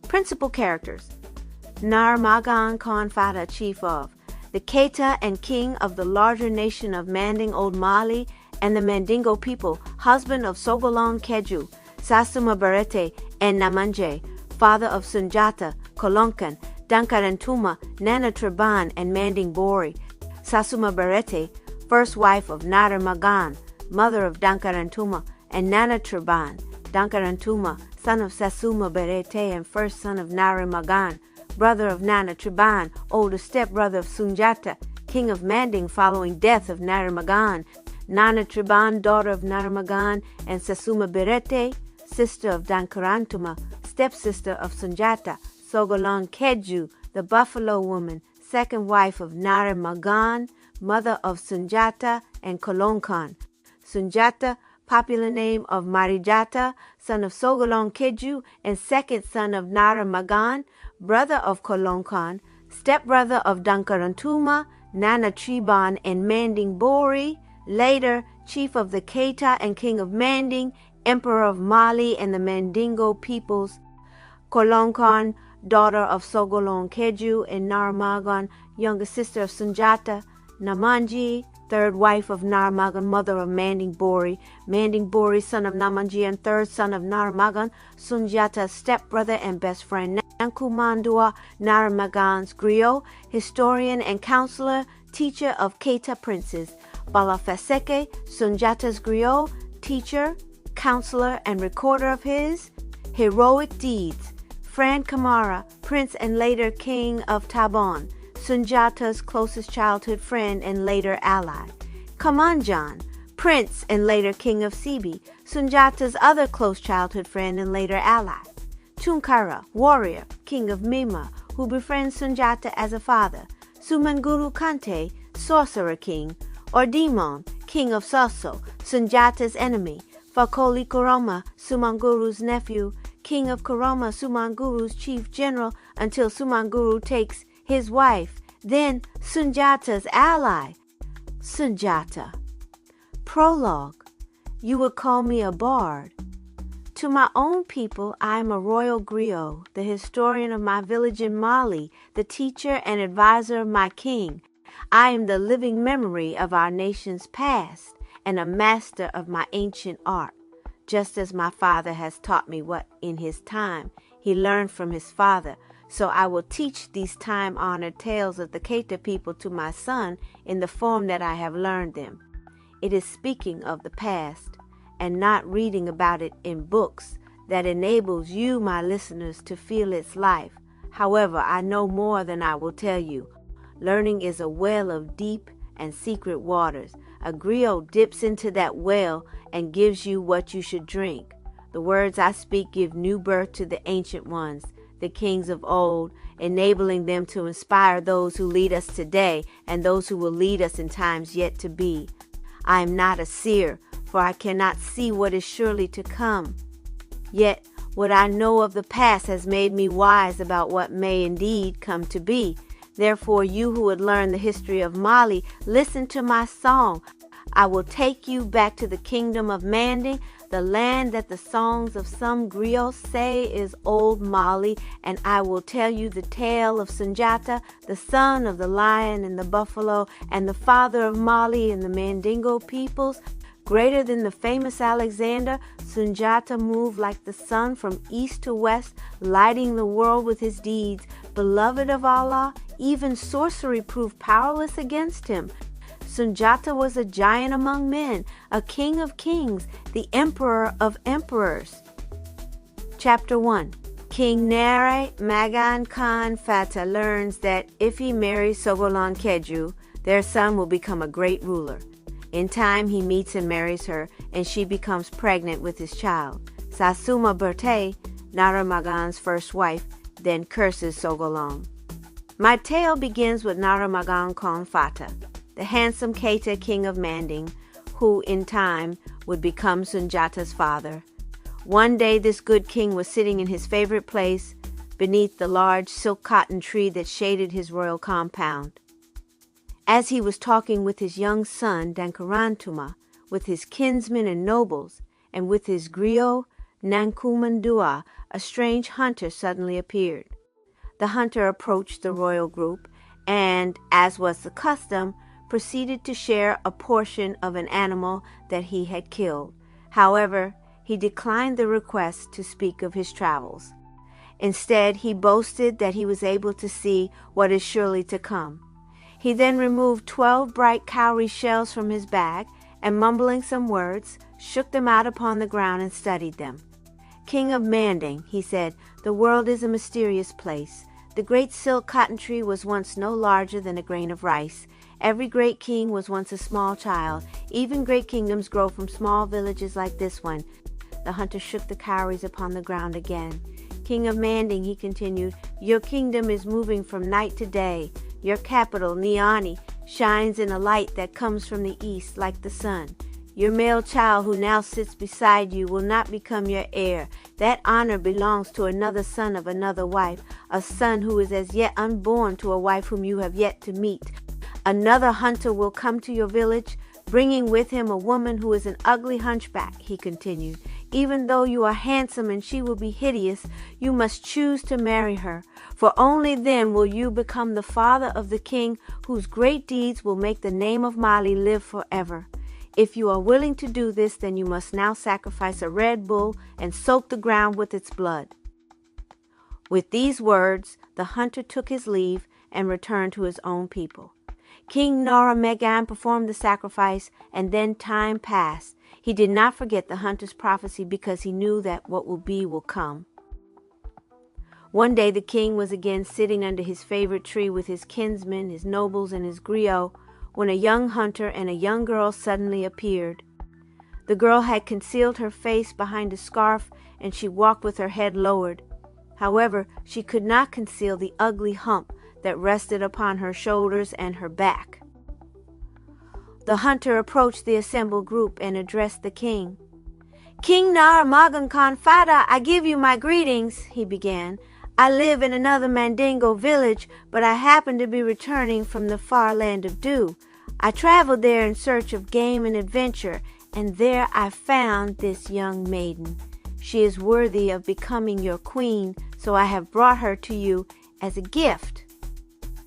Principal characters: Nare Maghan Kon Fatta, chief of the Keita and king of the larger nation of Manding, Old Mali, and the Mandingo people, husband of Sogolon Kedju, Sasuma Barete, and Namanje, father of Sunjata, Kolonkan, Dankarantuma, Nana Traban, and Manding Bori. Sasuma Barete, first wife of Nare Maghan, mother of Dankarantuma, and Nana Traban, Dankarantuma, son of Sasuma Barete and first son of Nare Maghan, brother of Nana Traban, older stepbrother of Sunjata, king of Manding following death of Nare Maghan, Nana Traban, daughter of Nare Maghan, and Sasuma Barete, sister of Dankarantuma, stepsister of Sunjata, Sogolon Kedju, the buffalo woman, second wife of Nare Maghan, mother of Sunjata and Kolonkan. Sunjata, popular name of Marijata, son of Sogolon Kedju and second son of Nare Maghan, brother of Kolonkan, stepbrother of Dankarantuma, Nana Traban, and Manding Bori, later chief of the Keita and king of Manding, emperor of Mali and the Mandingo peoples. Kolonkan, daughter of Sogolon Kedju and Nare Maghan, younger sister of Sunjata. Namanji, third wife of Nare Maghan, mother of Manding Bori. Manding Bori, son of Namanji and third son of Nare Maghan, Sunjata's stepbrother and best friend. Nankumandua, Nare Maghan's griot, historian and counselor, teacher of Keita princes. Balafaseke, Sunjata's griot, teacher, counselor, and recorder of his heroic deeds. Fran Kamara, prince and later king of Tabon, Sunjata's closest childhood friend and later ally. Kamanjan, prince and later king of Sibi, Sunjata's other close childhood friend and later ally. Tunkara, warrior, king of Mima, who befriends Sunjata as a father. Sumanguru Kante, sorcerer king, or Demon, king of Soso, Sunjata's enemy. Fakoli Koroma, Sumanguru's nephew, king of Koroma, Sumanguru's chief general, until Sumanguru takes his wife, then Sunjata's ally. Sunjata. Prologue. You would call me a bard. To my own people, I am a royal griot, the historian of my village in Mali, the teacher and advisor of my king. I am the living memory of our nation's past and a master of my ancient art, just as my father has taught me what, in his time, he learned from his father. So I will teach these time-honored tales of the Keita people to my son in the form that I have learned them. It is speaking of the past and not reading about it in books that enables you, my listeners, to feel its life. However, I know more than I will tell you. Learning is a well of deep and secret waters. A griot dips into that well and gives you what you should drink. The words I speak give new birth to the ancient ones, the kings of old, enabling them to inspire those who lead us today and those who will lead us in times yet to be. I am not a seer, for I cannot see what is surely to come. Yet what I know of the past has made me wise about what may indeed come to be. Therefore, you who would learn the history of Mali, listen to my song. I will take you back to the kingdom of Manding, the land that the songs of some griots say is old Mali, and I will tell you the tale of Sunjata, the son of the lion and the buffalo, and the father of Mali and the Mandingo peoples. Greater than the famous Alexander, Sunjata moved like the sun from east to west, lighting the world with his deeds. Beloved of Allah, even sorcery proved powerless against him. Sunjata was a giant among men, a king of kings, the emperor of emperors. Chapter 1. King Nare Maghan Kon Fatta learns that if he marries Sogolon Kedju, their son will become a great ruler. In time, he meets and marries her, and she becomes pregnant with his child. Sasuma Berte, Nare Maghan's first wife, then curses Sogolon. My tale begins with Nare Maghan Kon Fatta, the handsome Keita king of Manding, who in time would become Sunjata's father. One day this good king was sitting in his favorite place beneath the large silk cotton tree that shaded his royal compound. As he was talking with his young son Dankarantuma, with his kinsmen and nobles, and with his griot, Nankumandua, a strange hunter, suddenly appeared. The hunter approached the royal group and, as was the custom, proceeded to share a portion of an animal that he had killed. However, he declined the request to speak of his travels. Instead, he boasted that he was able to see what is surely to come. He then removed 12 bright cowrie shells from his bag and, mumbling some words, shook them out upon the ground and studied them. "King of Manding," he said, "the world is a mysterious place. The great silk cotton tree was once no larger than a grain of rice. Every great king was once a small child. Even great kingdoms grow from small villages like this one." The hunter shook the cowries upon the ground again. "King of Manding," he continued, "your kingdom is moving from night to day. Your capital, Niani, shines in a light that comes from the east like the sun. Your male child who now sits beside you will not become your heir. That honor belongs to another son of another wife, a son who is as yet unborn to a wife whom you have yet to meet. Another hunter will come to your village, bringing with him a woman who is an ugly hunchback," he continued. "Even though you are handsome and she will be hideous, you must choose to marry her, for only then will you become the father of the king whose great deeds will make the name of Mali live forever. If you are willing to do this, then you must now sacrifice a red bull and soak the ground with its blood." With these words, the hunter took his leave and returned to his own people. King Nare Maghan performed the sacrifice, and then time passed. He did not forget the hunter's prophecy because he knew that what will be will come. One day the king was again sitting under his favorite tree with his kinsmen, his nobles, and his griot, when a young hunter and a young girl suddenly appeared. The girl had concealed her face behind a scarf, and she walked with her head lowered. However, she could not conceal the ugly hump that rested upon her shoulders and her back. The hunter approached the assembled group and addressed the king. "King Nare Maghan Kon Fatta, I give you my greetings," he began. "I live in another Mandingo village, but I happen to be returning from the far land of dew. I traveled there in search of game and adventure, and there I found this young maiden. She is worthy of becoming your queen, so I have brought her to you as a gift."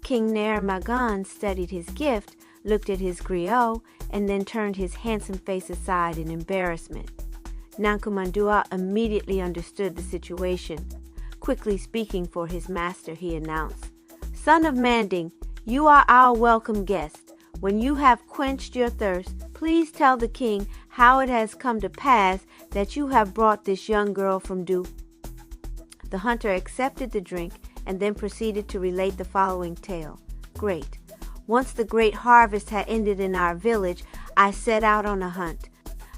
King Nare Maghan studied his gift, looked at his griot, and then turned his handsome face aside in embarrassment. Nankumandua immediately understood the situation. Quickly speaking for his master, he announced, "Son of Manding, you are our welcome guest. When you have quenched your thirst, please tell the king how it has come to pass that you have brought this young girl from dew." The hunter accepted the drink and then proceeded to relate the following tale. Great. Once the great harvest had ended in our village, I set out on a hunt.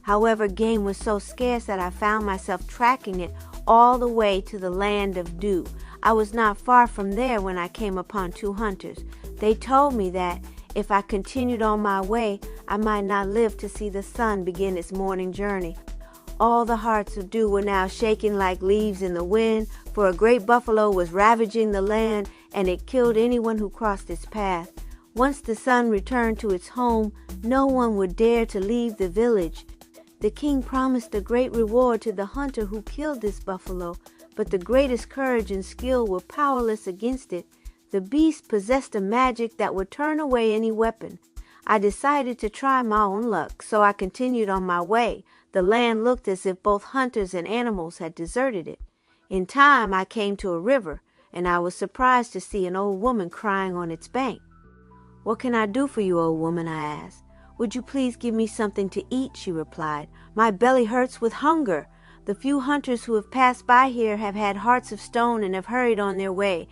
However, game was so scarce that I found myself tracking it all the way to the land of dew. I was not far from there when I came upon two hunters. They told me that if I continued on my way, I might not live to see the sun begin its morning journey. All the hearts of dew were now shaking like leaves in the wind, for a great buffalo was ravaging the land, and it killed anyone who crossed its path. Once the sun returned to its home, no one would dare to leave the village. The king promised a great reward to the hunter who killed this buffalo, but the greatest courage and skill were powerless against it. The beast possessed a magic that would turn away any weapon. I decided to try my own luck, so I continued on my way. The land looked as if both hunters and animals had deserted it. In time, I came to a river, and I was surprised to see an old woman crying on its bank. "What can I do for you, old woman?" I asked. "Would you please give me something to eat?" she replied. "My belly hurts with hunger. The few hunters who have passed by here have had hearts of stone and have hurried on their way.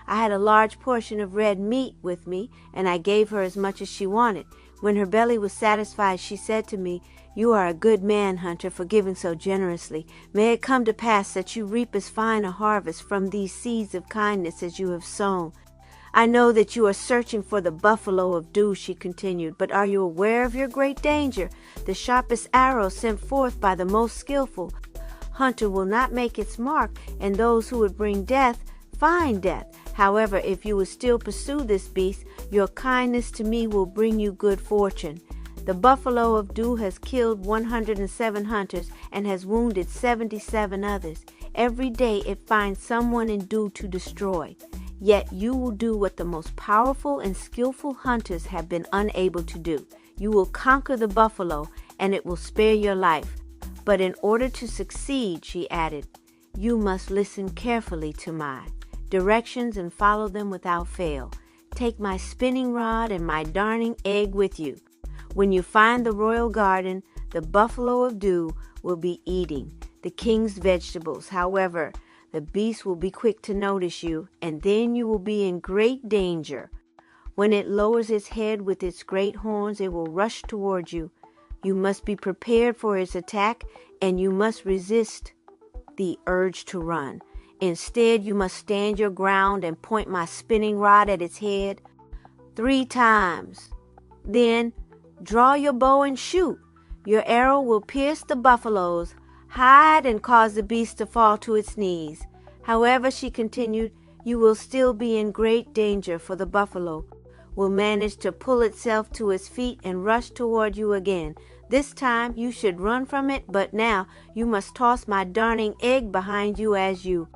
I had a large portion of red meat with me, and I gave her as much as she wanted. When her belly was satisfied, she said to me, 'You are a good man, hunter, for giving so generously. May it come to pass that you reap as fine a harvest from these seeds of kindness as you have sown.' I know that you are searching for the buffalo of dew," she continued, "but are you aware of your great danger? The sharpest arrow sent forth by the most skillful hunter will not make its mark, and those who would bring death find death. However, if you will still pursue this beast, your kindness to me will bring you good fortune. The buffalo of Dew has killed 107 hunters and has wounded 77 others. Every day it finds someone in Dew to destroy. Yet you will do what the most powerful and skillful hunters have been unable to do. You will conquer the buffalo, and it will spare your life. But in order to succeed, she added, you must listen carefully to my directions and follow them without fail. Take my spinning rod and my darning egg with you. When you find the royal garden, the buffalo of Dew will be eating the king's vegetables. However, the beast will be quick to notice you, and then you will be in great danger. When it lowers its head with its great horns, it will rush toward you. You must be prepared for its attack, and you must resist the urge to run. Instead, you must stand your ground and point my spinning rod at its head 3 times. Then draw your bow and shoot. Your arrow will pierce the buffalo's hide and cause the beast to fall to its knees. However, she continued, you will still be in great danger, for the buffalo will manage to pull itself to its feet and rush toward you again. This time you should run from it, but now you must toss my darning egg behind you as you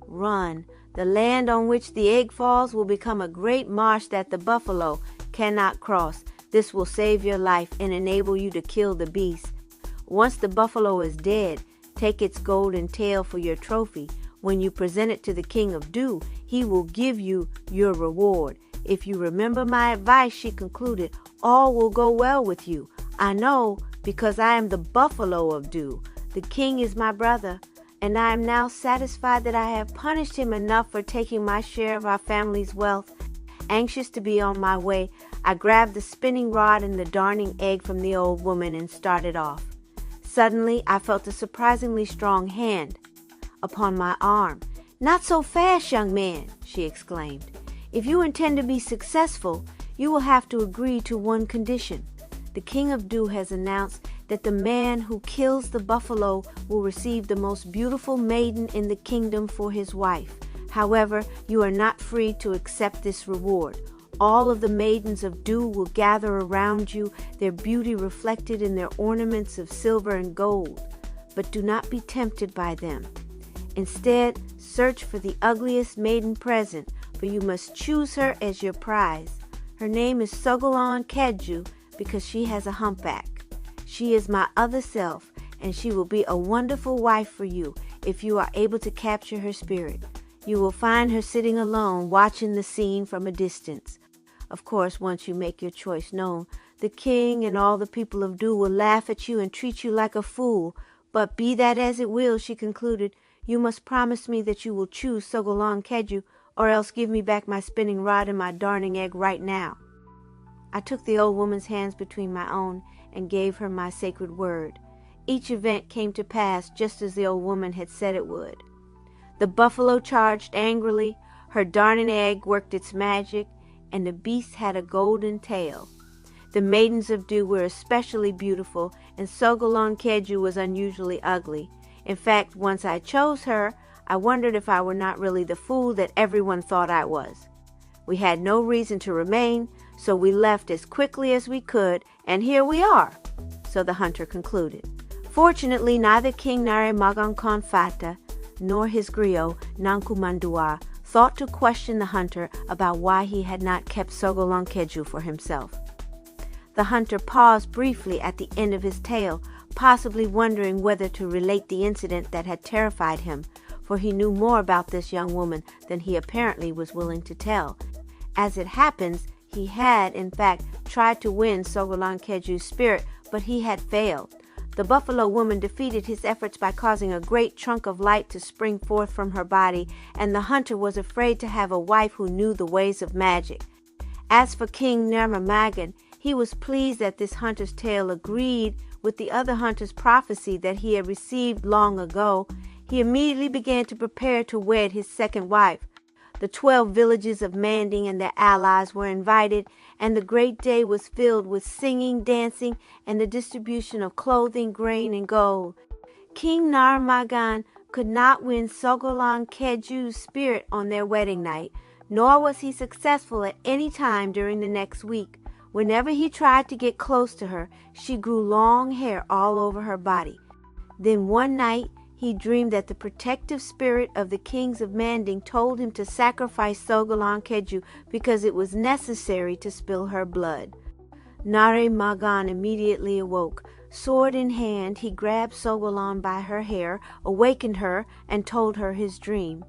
run. The land on which the egg falls will become a great marsh that the buffalo cannot cross. This will save your life and enable you to kill the beast. Once the buffalo is dead, take its golden tail for your trophy. When you present it to the king of Dew, he will give you your reward. If you remember my advice, she concluded, all will go well with you. I know, because I am the buffalo of Dew. The king is my brother, and I am now satisfied that I have punished him enough for taking my share of our family's wealth. Anxious to be on my way, I grabbed the spinning rod and the darning egg from the old woman and started off. Suddenly, I felt a surprisingly strong hand upon my arm. Not so fast, young man, she exclaimed. If you intend to be successful, you will have to agree to one condition. The king of Dew has announced that the man who kills the buffalo will receive the most beautiful maiden in the kingdom for his wife. However, you are not free to accept this reward. All of the maidens of Dew will gather around you, their beauty reflected in their ornaments of silver and gold. But do not be tempted by them. Instead, search for the ugliest maiden present, for you must choose her as your prize. Her name is Sogolon Kedju because she has a humpback. She is my other self, and she will be a wonderful wife for you if you are able to capture her spirit. You will find her sitting alone, watching the scene from a distance. Of course, once you make your choice known, the king and all the people of Dew will laugh at you and treat you like a fool. But be that as it will, she concluded, you must promise me that you will choose Sogolon Kedju, or else give me back my spinning rod and my darning egg right now. I took the old woman's hands between my own and gave her my sacred word. Each event came to pass just as the old woman had said it would. The buffalo charged angrily, her darning egg worked its magic, and the beast had a golden tail. The maidens of Dew were especially beautiful, and Sogolon Kedju was unusually ugly. In fact, once I chose her, I wondered if I were not really the fool that everyone thought I was. We had no reason to remain, so we left as quickly as we could, and here we are, so the hunter concluded. Fortunately, neither King Nare Maghan Kon Fatta nor his griot, Nanku Mandua, thought to question the hunter about why he had not kept Sogolon Kedju for himself. The hunter paused briefly at the end of his tale, possibly wondering whether to relate the incident that had terrified him, for he knew more about this young woman than he apparently was willing to tell. As it happens, he had, in fact, tried to win Sogolon Kedju's spirit, but he had failed. The buffalo woman defeated his efforts by causing a great trunk of light to spring forth from her body, and the hunter was afraid to have a wife who knew the ways of magic. As for King Nare Maghan, he was pleased that this hunter's tale agreed with the other hunter's prophecy that he had received long ago. He immediately began to prepare to wed his second wife. The 12 villages of Manding and their allies were invited, and the great day was filled with singing, dancing, and the distribution of clothing, grain, and gold. King Nare Maghan could not win Sogolon Kedju's spirit on their wedding night, nor was he successful at any time during the next week. Whenever he tried to get close to her, she grew long hair all over her body. Then one night, he dreamed that the protective spirit of the kings of Manding told him to sacrifice Sogolon Kedju because it was necessary to spill her blood. Nare Maghan immediately awoke. Sword in hand, he grabbed Sogolon by her hair, awakened her, and told her his dream.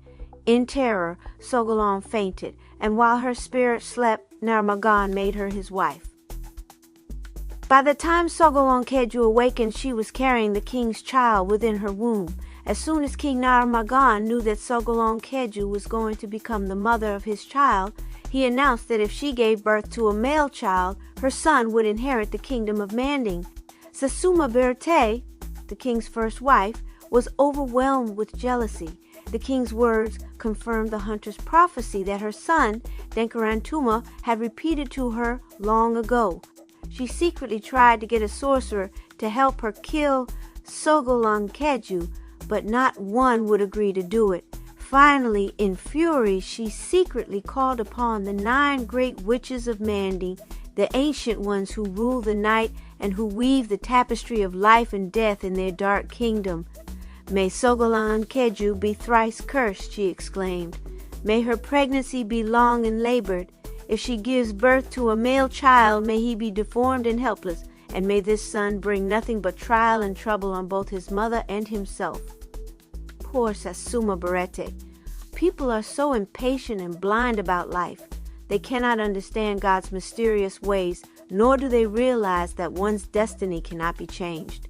In terror, Sogolon fainted, and while her spirit slept, Nare Maghan made her his wife. By the time Sogolon Kedju awakened, she was carrying the king's child within her womb. As soon as King Nare Maghan knew that Sogolon Kedju was going to become the mother of his child, he announced that if she gave birth to a male child, her son would inherit the kingdom of Manding. Sasuma Berete, the king's first wife, was overwhelmed with jealousy. The king's words confirmed the hunter's prophecy that her son, Denkarantuma, had repeated to her long ago. She secretly tried to get a sorcerer to help her kill Sogolon Kedju, but not one would agree to do it. Finally, in fury, she secretly called upon the 9 great witches of Manding, the ancient ones who rule the night and who weave the tapestry of life and death in their dark kingdom. "May Sogolon Kedju be thrice cursed," she exclaimed. "May her pregnancy be long and labored. If she gives birth to a male child, may he be deformed and helpless, and may this son bring nothing but trial and trouble on both his mother and himself." Poor Sasuma Berete. People are so impatient and blind about life. They cannot understand God's mysterious ways, nor do they realize that one's destiny cannot be changed.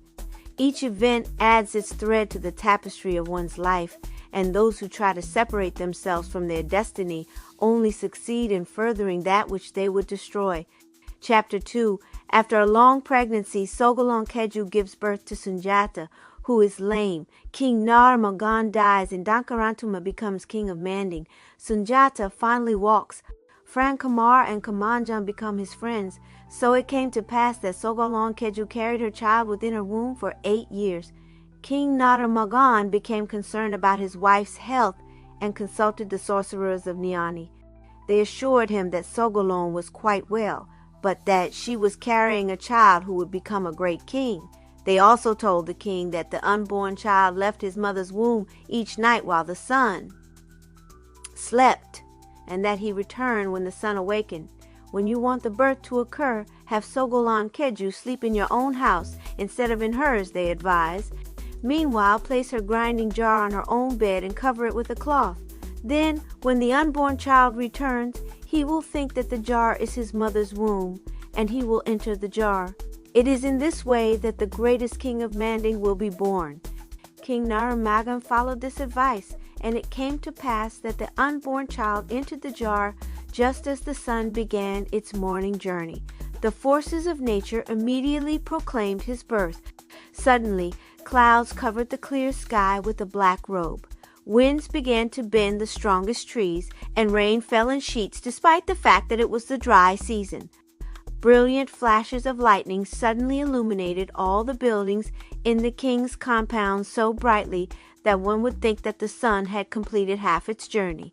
Each event adds its thread to the tapestry of one's life, and those who try to separate themselves from their destiny only succeed in furthering that which they would destroy. Chapter 2. After a long pregnancy, Sogolon Kedju gives birth to Sunjata, who is lame. King Nare Maghan dies, and Denkarantuma becomes king of Manding. Sunjata finally walks. Fran Kamar and Kamanjan become his friends. So it came to pass that Sogolon Kedju carried her child within her womb for 8 years. King Nare Maghan became concerned about his wife's health and consulted the sorcerers of Niani. They assured him that Sogolon was quite well, but that she was carrying a child who would become a great king. They also told the king that the unborn child left his mother's womb each night while the son slept, and that he returned when the sun awakened. When you want the birth to occur, have Sogolon Kedju sleep in your own house instead of in hers, they advised. Meanwhile, place her grinding jar on her own bed and cover it with a cloth. Then, when the unborn child returns, he will think that the jar is his mother's womb, and he will enter the jar. It is in this way that the greatest king of Manding will be born. King Nare Maghan followed this advice, and it came to pass that the unborn child entered the jar just as the sun began its morning journey. The forces of nature immediately proclaimed his birth. Suddenly, clouds covered the clear sky with a black robe. Winds began to bend the strongest trees, and rain fell in sheets despite the fact that it was the dry season. Brilliant flashes of lightning suddenly illuminated all the buildings in the king's compound so brightly that one would think that the sun had completed half its journey.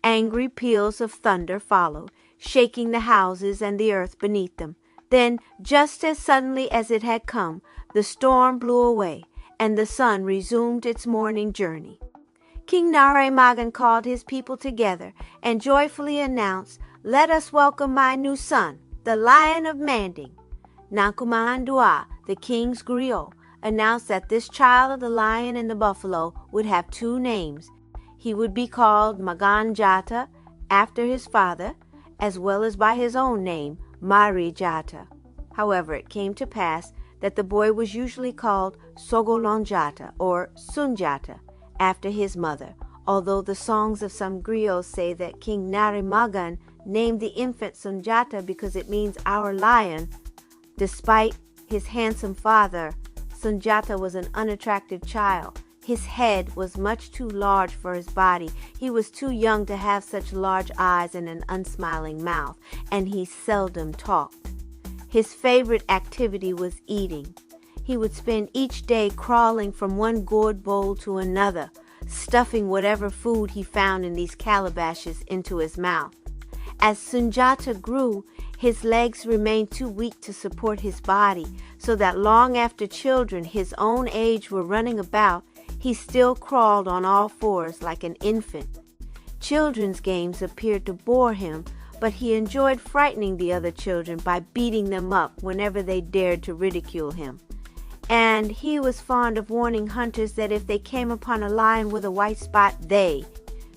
Angry peals of thunder followed, shaking the houses and the earth beneath them. Then, just as suddenly as it had come, the storm blew away, and the sun resumed its morning journey. King Nare Maghan called his people together and joyfully announced, "Let us welcome my new son, the Lion of Manding." Nankumandua, the king's griot, announced that this child of the lion and the buffalo would have 2 names. He would be called Maganjata, after his father, as well as by his own name, Marijata. However, it came to pass that the boy was usually called Sogolonjata or Sunjata, after his mother, although the songs of some griots say that King Nare Maghan named the infant Sunjata because it means our lion. Despite his handsome father, Sunjata was an unattractive child. His head was much too large for his body. He was too young to have such large eyes and an unsmiling mouth, and he seldom talked. His favorite activity was eating. He would spend each day crawling from one gourd bowl to another, stuffing whatever food he found in these calabashes into his mouth. As Sunjata grew, his legs remained too weak to support his body, so that long after children his own age were running about, he still crawled on all fours like an infant. Children's games appeared to bore him, but he enjoyed frightening the other children by beating them up whenever they dared to ridicule him. And he was fond of warning hunters that if they came upon a lion with a white spot, they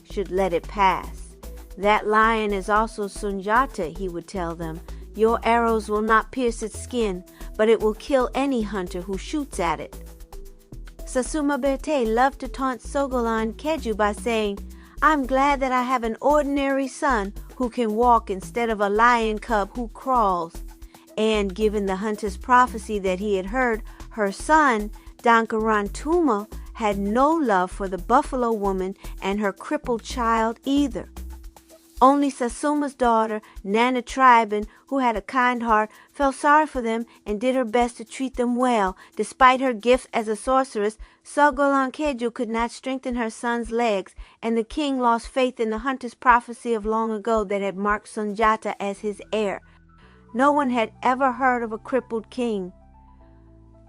should let it pass. That lion is also Sunjata, he would tell them. Your arrows will not pierce its skin, but it will kill any hunter who shoots at it. Sasuma Berte loved to taunt Sogolon Kedju by saying, I'm glad that I have an ordinary son who can walk instead of a lion cub who crawls. And given the hunter's prophecy that he had heard, her son, Dankarantuma, had no love for the buffalo woman and her crippled child either. Only Sasuma's daughter, Nana Triben, who had a kind heart, felt sorry for them and did her best to treat them well. Despite her gifts as a sorceress, Sogolon Kedju could not strengthen her son's legs, and the king lost faith in the hunter's prophecy of long ago that had marked Sunjata as his heir. No one had ever heard of a crippled king.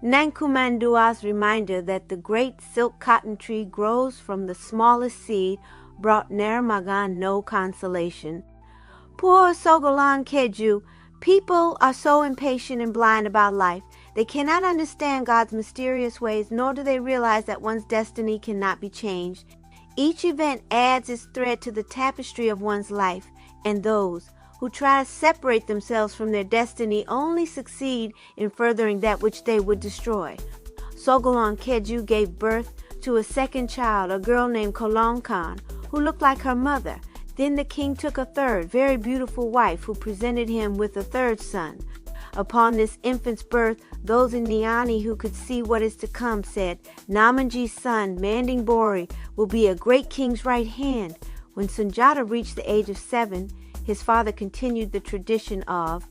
Nankumandua's reminder that the great silk cotton tree grows from the smallest seed brought Nare Maghan no consolation. Poor Sogolon Kedju, people are so impatient and blind about life. They cannot understand God's mysterious ways, nor do they realize that one's destiny cannot be changed. Each event adds its thread to the tapestry of one's life, and those who try to separate themselves from their destiny only succeed in furthering that which they would destroy. Sogolon Kedju gave birth to a second child, a girl named Kolonkan, who looked like her mother. Then the king took a third, very beautiful wife, who presented him with a third son. Upon this infant's birth, those in Niani who could see what is to come said, Namanji's son, Manding will be a great king's right hand. When Sunjata reached the age of 7, his father continued the tradition of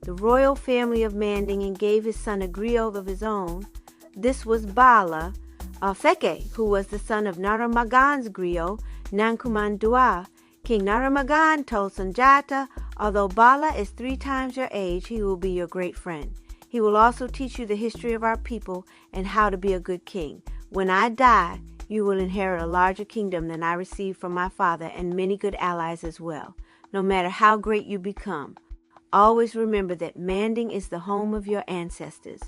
the royal family of Manding and gave his son a griot of his own. This was Bala, Seke, who was the son of Nare Maghan's griot, Nankumandua. King Nare Maghan told Sunjata, although Bala is 3 times your age, he will be your great friend. He will also teach you the history of our people and how to be a good king. When I die, you will inherit a larger kingdom than I received from my father and many good allies as well. No matter how great you become, always remember that Manding is the home of your ancestors.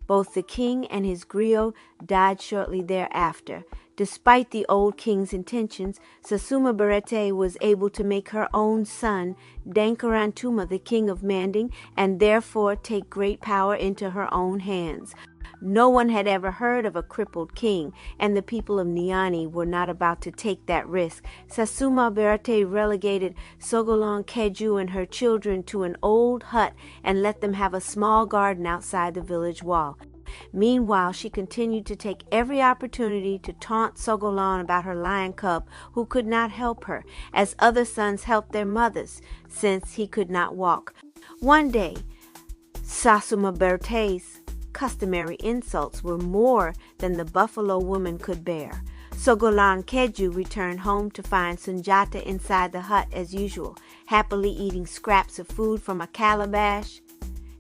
Both the king and his griot died shortly thereafter. Despite the old king's intentions, Sasuma Berete was able to make her own son, Dankarantuma, the king of Manding, and therefore take great power into her own hands. No one had ever heard of a crippled king, and the people of Niani were not about to take that risk. Sasuma Berete relegated Sogolon Kedju and her children to an old hut and let them have a small garden outside the village wall. Meanwhile, she continued to take every opportunity to taunt Sogolon about her lion cub, who could not help her, as other sons helped their mothers, since he could not walk. One day, Sasuma Berte's customary insults were more than the buffalo woman could bear. Sogolon Kedju returned home to find Sunjata inside the hut as usual, happily eating scraps of food from a calabash.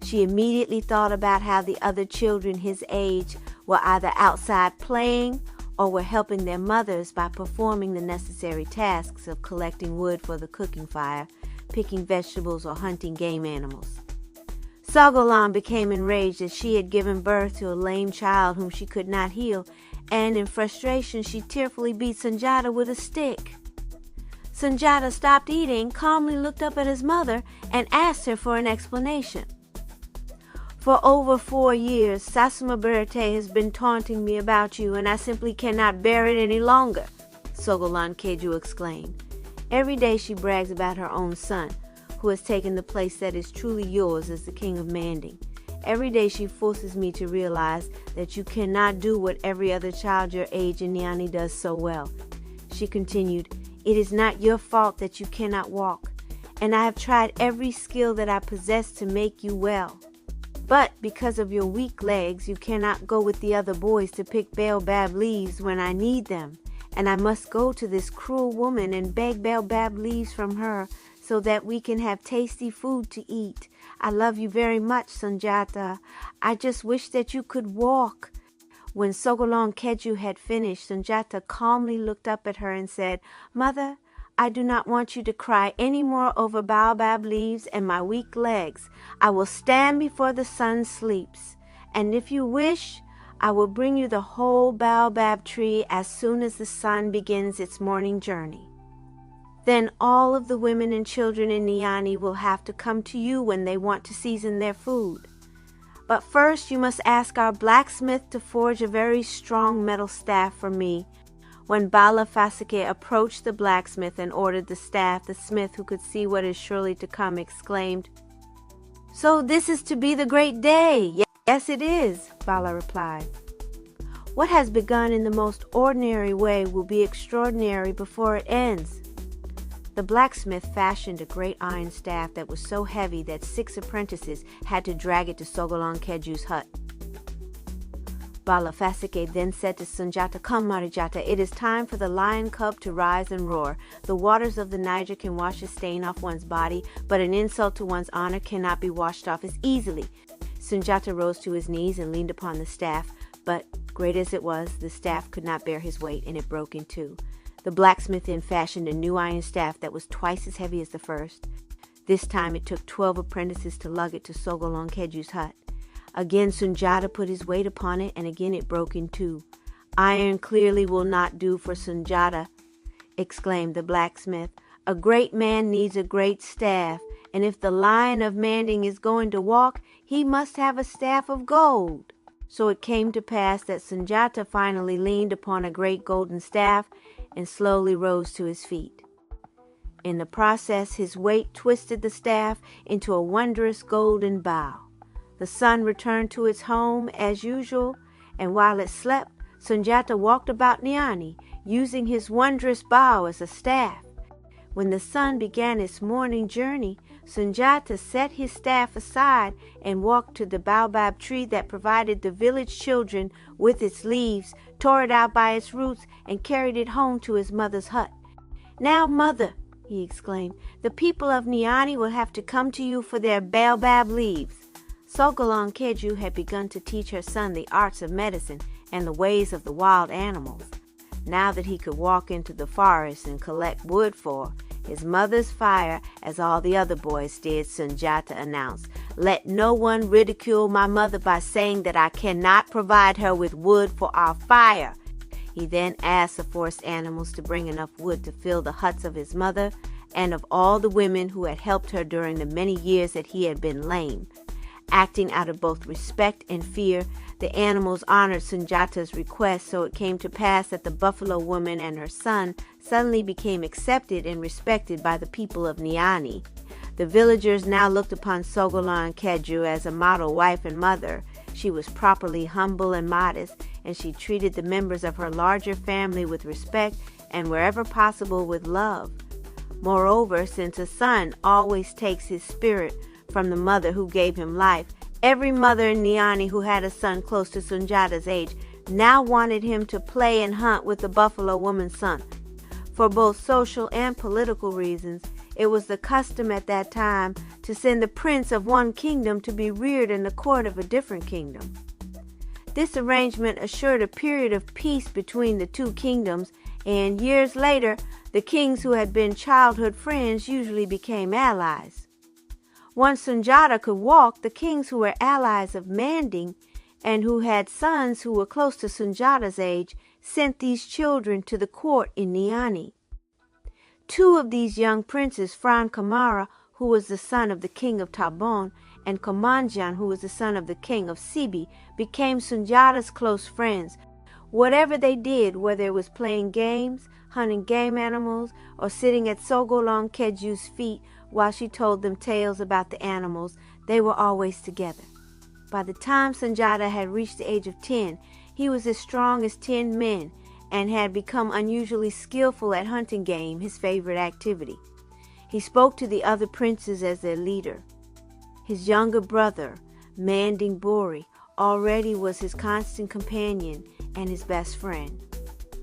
She immediately thought about how the other children his age were either outside playing or were helping their mothers by performing the necessary tasks of collecting wood for the cooking fire, picking vegetables, or hunting game animals. Sogolon became enraged as she had given birth to a lame child whom she could not heal, and in frustration she tearfully beat Sunjata with a stick. Sunjata stopped eating, calmly looked up at his mother, and asked her for an explanation. For over 4 years, Sasuma Berete has been taunting me about you, and I simply cannot bear it any longer, Sogolon Kedju exclaimed. Every day she brags about her own son, who has taken the place that is truly yours as the king of Manding. Every day she forces me to realize that you cannot do what every other child your age in Niani does so well. She continued, it is not your fault that you cannot walk, and I have tried every skill that I possess to make you well. But because of your weak legs, you cannot go with the other boys to pick baobab leaves when I need them, and I must go to this cruel woman and beg baobab leaves from her so that we can have tasty food to eat. I love you very much, Sunjata. I just wish that you could walk." When Sogolon Kedju had finished, Sunjata calmly looked up at her and said, "Mother, I do not want you to cry any more over baobab leaves and my weak legs. I will stand before the sun sleeps, and if you wish, I will bring you the whole baobab tree as soon as the sun begins its morning journey. Then all of the women and children in Niani will have to come to you when they want to season their food. But first you must ask our blacksmith to forge a very strong metal staff for me." When Bala Fasike approached the blacksmith and ordered the staff, the smith, who could see what is surely to come, exclaimed, "So this is to be the great day." "Yes, it is," Bala replied. "What has begun in the most ordinary way will be extraordinary before it ends." The blacksmith fashioned a great iron staff that was so heavy that 6 apprentices had to drag it to Sogolon Kedju's hut. Bala Fasike then said to Sunjata, "Come, Marijata, it is time for the lion cub to rise and roar. The waters of the Niger can wash a stain off one's body, but an insult to one's honor cannot be washed off as easily." Sunjata rose to his knees and leaned upon the staff, but great as it was, the staff could not bear his weight, and it broke in two. The blacksmith then fashioned a new iron staff that was twice as heavy as the first. This time it took 12 apprentices to lug it to Sogolon Kedju's hut. Again Sunjata put his weight upon it, and again it broke in two. "Iron clearly will not do for Sunjata," exclaimed the blacksmith. "A great man needs a great staff, and if the Lion of Manding is going to walk, he must have a staff of gold." So it came to pass that Sunjata finally leaned upon a great golden staff and slowly rose to his feet. In the process, his weight twisted the staff into a wondrous golden bow. The sun returned to its home as usual, and while it slept, Sunjata walked about Niani, using his wondrous bow as a staff. When the sun began its morning journey, Sunjata set his staff aside and walked to the baobab tree that provided the village children with its leaves, tore it out by its roots, and carried it home to his mother's hut. "Now, mother," he exclaimed, "the people of Niani will have to come to you for their baobab leaves." Sogolon Kedju had begun to teach her son the arts of medicine and the ways of the wild animals. Now that he could walk into the forest and collect wood for his mother's fire, as all the other boys did, Sunjata announced, "Let no one ridicule my mother by saying that I cannot provide her with wood for our fire." He then asked the forest animals to bring enough wood to fill the huts of his mother and of all the women who had helped her during the many years that he had been lame. Acting out of both respect and fear, the animals honored Sunjata's request, so it came to pass that the buffalo woman and her son suddenly became accepted and respected by the people of Niani. The villagers now looked upon Sogolon Kedju as a model wife and mother. She was properly humble and modest, and she treated the members of her larger family with respect and wherever possible with love. Moreover, since a son always takes his spirit from the mother who gave him life, every mother in Niani who had a son close to Sunjata's age now wanted him to play and hunt with the buffalo woman's son. For both social and political reasons, it was the custom at that time to send the prince of one kingdom to be reared in the court of a different kingdom. This arrangement assured a period of peace between the two kingdoms, and years later, the kings who had been childhood friends usually became allies. Once Sunjata could walk, the kings who were allies of Manding and who had sons who were close to Sunjata's age sent these children to the court in Niani. Two of these young princes, Fran Kamara, who was the son of the king of Tabon, and Kamanjan, who was the son of the king of Sibi, became Sunjata's close friends. Whatever they did, whether it was playing games, hunting game animals, or sitting at Sogolon Kedju's feet while she told them tales about the animals, they were always together. By the time Sunjata had reached the age of 10, he was as strong as 10 men and had become unusually skillful at hunting game, his favorite activity. He spoke to the other princes as their leader. His younger brother, Manding Bori, already was his constant companion and his best friend.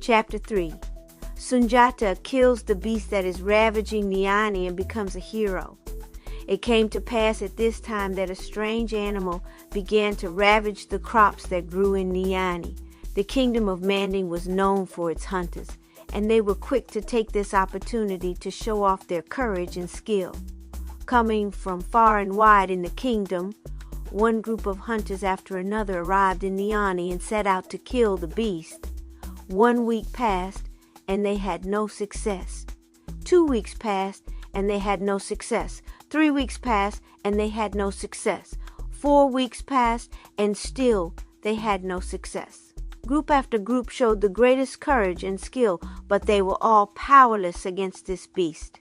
Chapter 3. Sunjata kills the beast that is ravaging Niani and becomes a hero. It came to pass at this time that a strange animal began to ravage the crops that grew in Niani. The kingdom of Manding was known for its hunters, and they were quick to take this opportunity to show off their courage and skill. Coming from far and wide in the kingdom, one group of hunters after another arrived in Niani and set out to kill the beast. 1 week passed, and they had no success. 2 weeks passed, and they had no success. 3 weeks passed, and they had no success. 4 weeks passed, and still they had no success. Group after group showed the greatest courage and skill, but they were all powerless against this beast.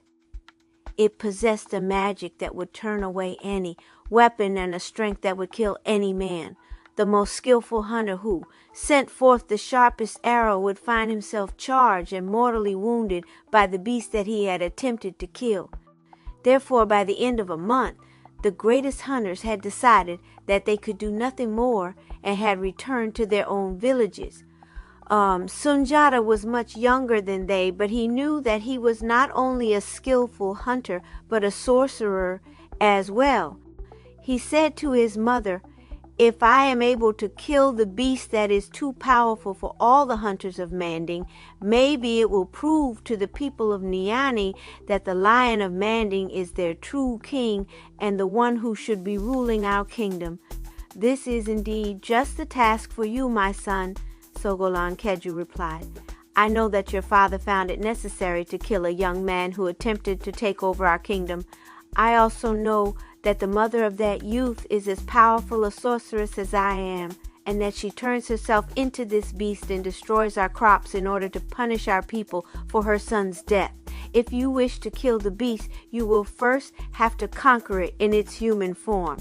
It possessed a magic that would turn away any weapon and a strength that would kill any man. The most skillful hunter who sent forth the sharpest arrow would find himself charged and mortally wounded by the beast that he had attempted to kill. Therefore, by the end of a month, the greatest hunters had decided that they could do nothing more and had returned to their own villages. Sunjata was much younger than they, but he knew that he was not only a skillful hunter, but a sorcerer as well. He said to his mother, "If I am able to kill the beast that is too powerful for all the hunters of Manding, maybe it will prove to the people of Niani that the Lion of Manding is their true king and the one who should be ruling our kingdom. This is indeed just the task for you, my son," Sogolon Kedju replied. "I know that your father found it necessary to kill a young man who attempted to take over our kingdom. I also know that the mother of that youth is as powerful a sorceress as I am, and that she turns herself into this beast and destroys our crops in order to punish our people for her son's death. If you wish to kill the beast, you will first have to conquer it in its human form.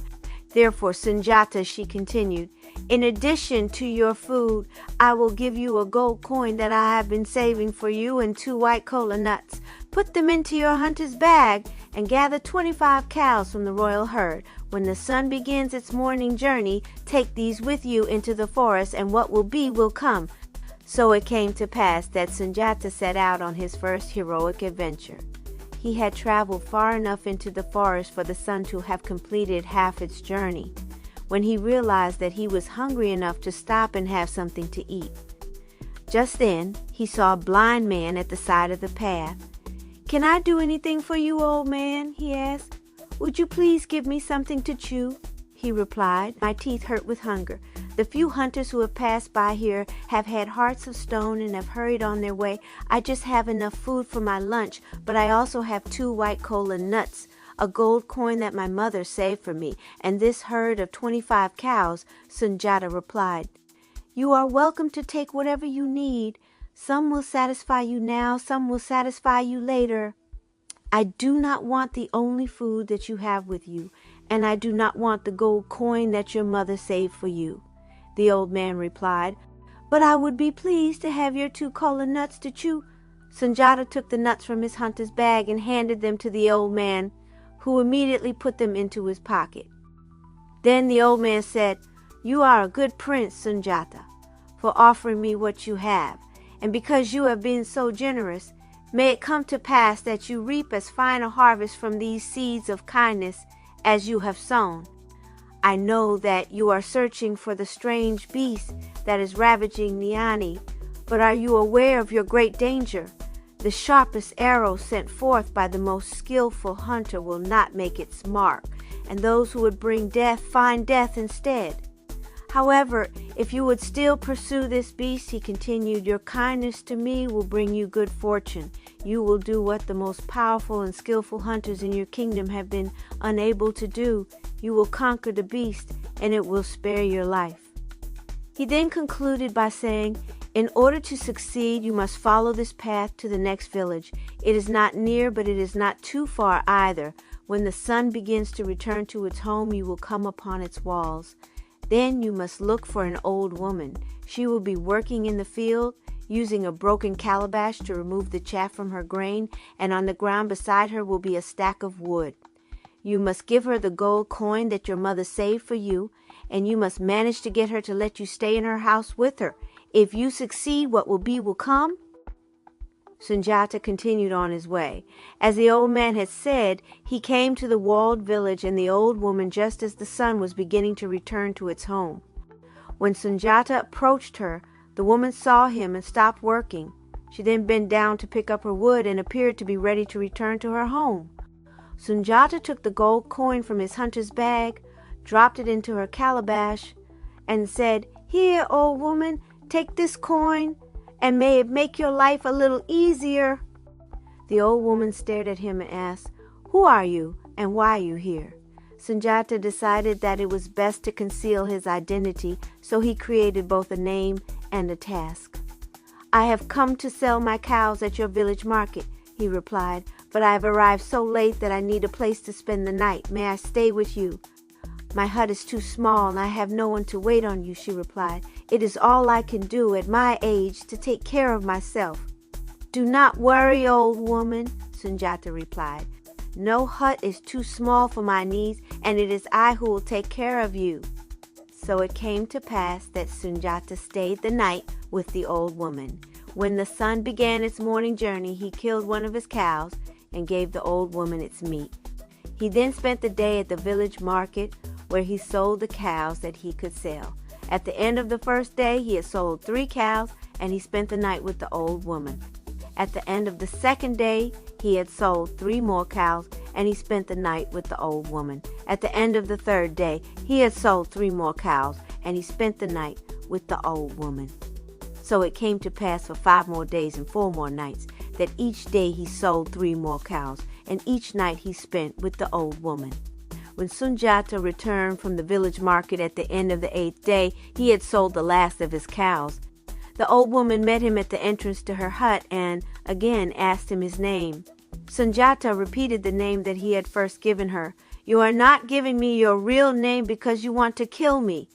Therefore, Sunjata," she continued, "in addition to your food, I will give you a gold coin that I have been saving for you and 2 white kola nuts. Put them into your hunter's bag and gather 25 cows from the royal herd. When the sun begins its morning journey, take these with you into the forest, and what will be will come." So it came to pass that Sunjata set out on his first heroic adventure. He had traveled far enough into the forest for the sun to have completed half its journey, when he realized that he was hungry enough to stop and have something to eat. Just then, he saw a blind man at the side of the path. "Can I do anything for you, old man?" he asked. "Would you please give me something to chew?" He replied, "My teeth hurt with hunger. The few hunters who have passed by here have had hearts of stone and have hurried on their way. I just have enough food for my lunch, but I also have 2 white kola nuts, a gold coin that my mother saved for me, and this herd of 25 cows," Sunjata replied. "You are welcome to take whatever you need. Some will satisfy you now, some will satisfy you later. I do not want the only food that you have with you, and I do not want the gold coin that your mother saved for you." The old man replied, "But I would be pleased to have your 2 kola nuts to chew." Sunjata took the nuts from his hunter's bag and handed them to the old man, who immediately put them into his pocket. Then the old man said, "You are a good prince, Sunjata, for offering me what you have, and because you have been so generous, may it come to pass that you reap as fine a harvest from these seeds of kindness as you have sown. I know that you are searching for the strange beast that is ravaging Niani, but are you aware of your great danger? The sharpest arrow sent forth by the most skillful hunter will not make its mark, and those who would bring death find death instead. However, if you would still pursue this beast," he continued, "your kindness to me will bring you good fortune. You will do what the most powerful and skillful hunters in your kingdom have been unable to do. You will conquer the beast, and it will spare your life." He then concluded by saying, "In order to succeed, you must follow this path to the next village. It is not near, but it is not too far either. When the sun begins to return to its home, you will come upon its walls. Then you must look for an old woman. She will be working in the field, using a broken calabash to remove the chaff from her grain, and on the ground beside her will be a stack of wood. You must give her the gold coin that your mother saved for you, and you must manage to get her to let you stay in her house with her. If you succeed, what will be will come." Sunjata continued on his way. As the old man had said, he came to the walled village and the old woman just as the sun was beginning to return to its home. When Sunjata approached her, the woman saw him and stopped working. She then bent down to pick up her wood and appeared to be ready to return to her home. Sunjata took the gold coin from his hunter's bag, dropped it into her calabash, and said, "Here, old woman, take this coin, and may it make your life a little easier." The old woman stared at him and asked, "Who are you, and why are you here?" Sunjata decided that it was best to conceal his identity, so he created both a name and a task. "I have come to sell my cows at your village market," he replied, "but I have arrived so late that I need a place to spend the night. May I stay with you?" "My hut is too small and I have no one to wait on you," she replied. "It is all I can do at my age to take care of myself." "Do not worry, old woman," Sunjata replied. "No hut is too small for my needs, and it is I who will take care of you." So it came to pass that Sunjata stayed the night with the old woman. When the sun began its morning journey, he killed one of his cows and gave the old woman its meat. He then spent the day at the village market, where he sold the cows that he could sell. At the end of the first day, he had sold 3 cows, and he spent the night with the old woman. At the end of the second day, he had sold 3 more cows, and he spent the night with the old woman. At the end of the third day, he had sold 3 more cows, and he spent the night with the old woman. So it came to pass for 5 more days and 4 more nights, that each day he sold 3 more cows, and each night he spent with the old woman. When Sunjata returned from the village market at the end of the 8th day, he had sold the last of his cows. The old woman met him at the entrance to her hut and again asked him his name. Sunjata repeated the name that he had first given her. "You are not giving me your real name because you want to kill me,"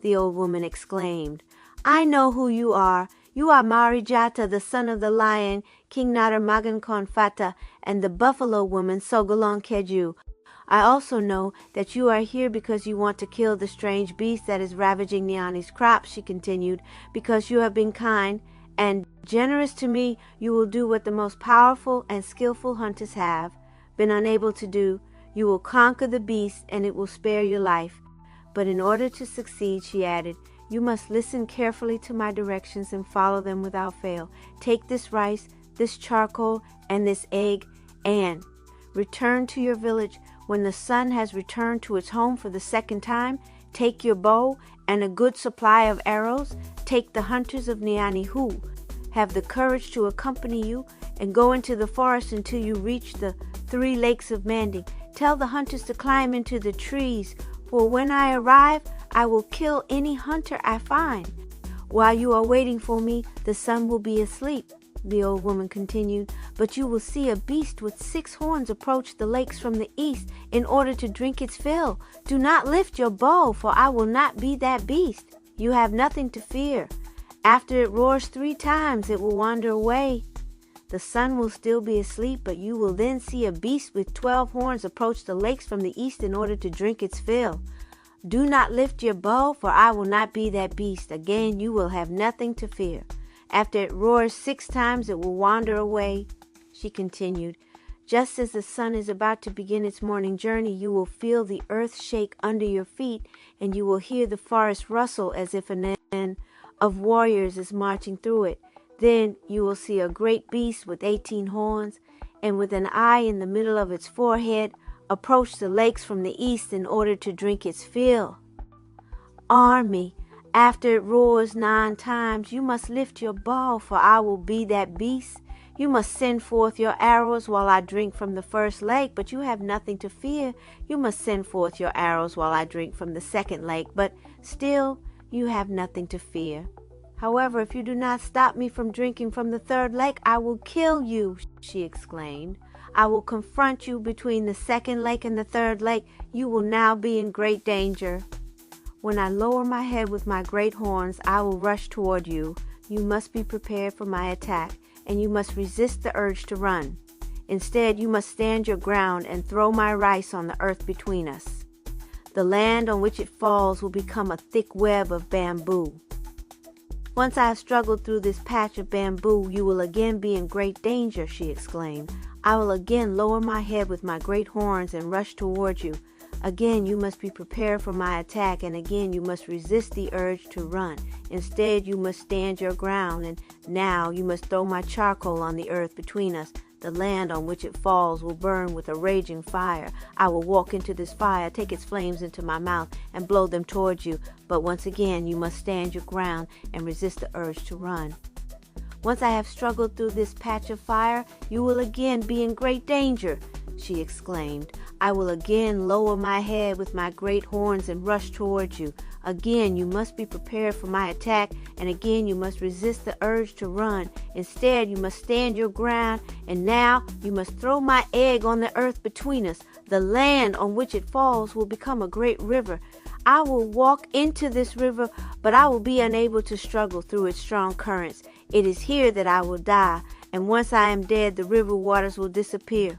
the old woman exclaimed. "I know who you are. You are Marijata, the son of the lion, King Nare Maghan Kon Fatta, and the buffalo woman, Sogolon Kedju. I also know that you are here because you want to kill the strange beast that is ravaging Niani's crops," she continued. "Because you have been kind and generous to me, you will do what the most powerful and skillful hunters have been unable to do. You will conquer the beast and it will spare your life. But in order to succeed," she added, "you must listen carefully to my directions and follow them without fail. Take this rice, this charcoal, and this egg, and return to your village. When the sun has returned to its home for the second time, take your bow and a good supply of arrows. Take the hunters of Niani who have the courage to accompany you, and go into the forest until you reach the 3 lakes of Manding. Tell the hunters to climb into the trees, for when I arrive, I will kill any hunter I find. While you are waiting for me, the sun will be asleep," the old woman continued, "but you will see a beast with 6 horns approach the lakes from the east in order to drink its fill. Do not lift your bow, for I will not be that beast. You have nothing to fear. After it roars 3 times, it will wander away. The sun will still be asleep, but you will then see a beast with 12 horns approach the lakes from the east in order to drink its fill. Do not lift your bow, for I will not be that beast. Again, you will have nothing to fear. After it roars 6 times, it will wander away," she continued. "Just as the sun is about to begin its morning journey, you will feel the earth shake under your feet, and you will hear the forest rustle as if an band of warriors is marching through it. Then you will see a great beast with 18 horns, and with an eye in the middle of its forehead, approach the lakes from the east in order to drink its fill. Army, after it roars 9 times, you must lift your bow, for I will be that beast. You must send forth your arrows while I drink from the first lake, but you have nothing to fear. You must send forth your arrows while I drink from the second lake, but still you have nothing to fear. However, if you do not stop me from drinking from the third lake, I will kill you," she exclaimed. "I will confront you between the second lake and the third lake. You will now be in great danger. When I lower my head with my great horns, I will rush toward you. You must be prepared for my attack, and you must resist the urge to run. Instead, you must stand your ground and throw my rice on the earth between us. The land on which it falls will become a thick web of bamboo. Once I have struggled through this patch of bamboo, you will again be in great danger, she exclaimed. I will again lower my head with my great horns and rush toward you. Again, you must be prepared for my attack, and again you must resist the urge to run. Instead, you must stand your ground, and now you must throw my charcoal on the earth between us. The land on which it falls will burn with a raging fire. I will walk into this fire, take its flames into my mouth, and blow them towards you. But once again, you must stand your ground and resist the urge to run. Once I have struggled through this patch of fire, you will again be in great danger, she exclaimed. I will again lower my head with my great horns and rush towards you. Again, you must be prepared for my attack, and again you must resist the urge to run. Instead, you must stand your ground, and now you must throw my egg on the earth between us. The land on which it falls will become a great river. I will walk into this river, but I will be unable to struggle through its strong currents. It is here that I will die, and once I am dead, the river waters will disappear.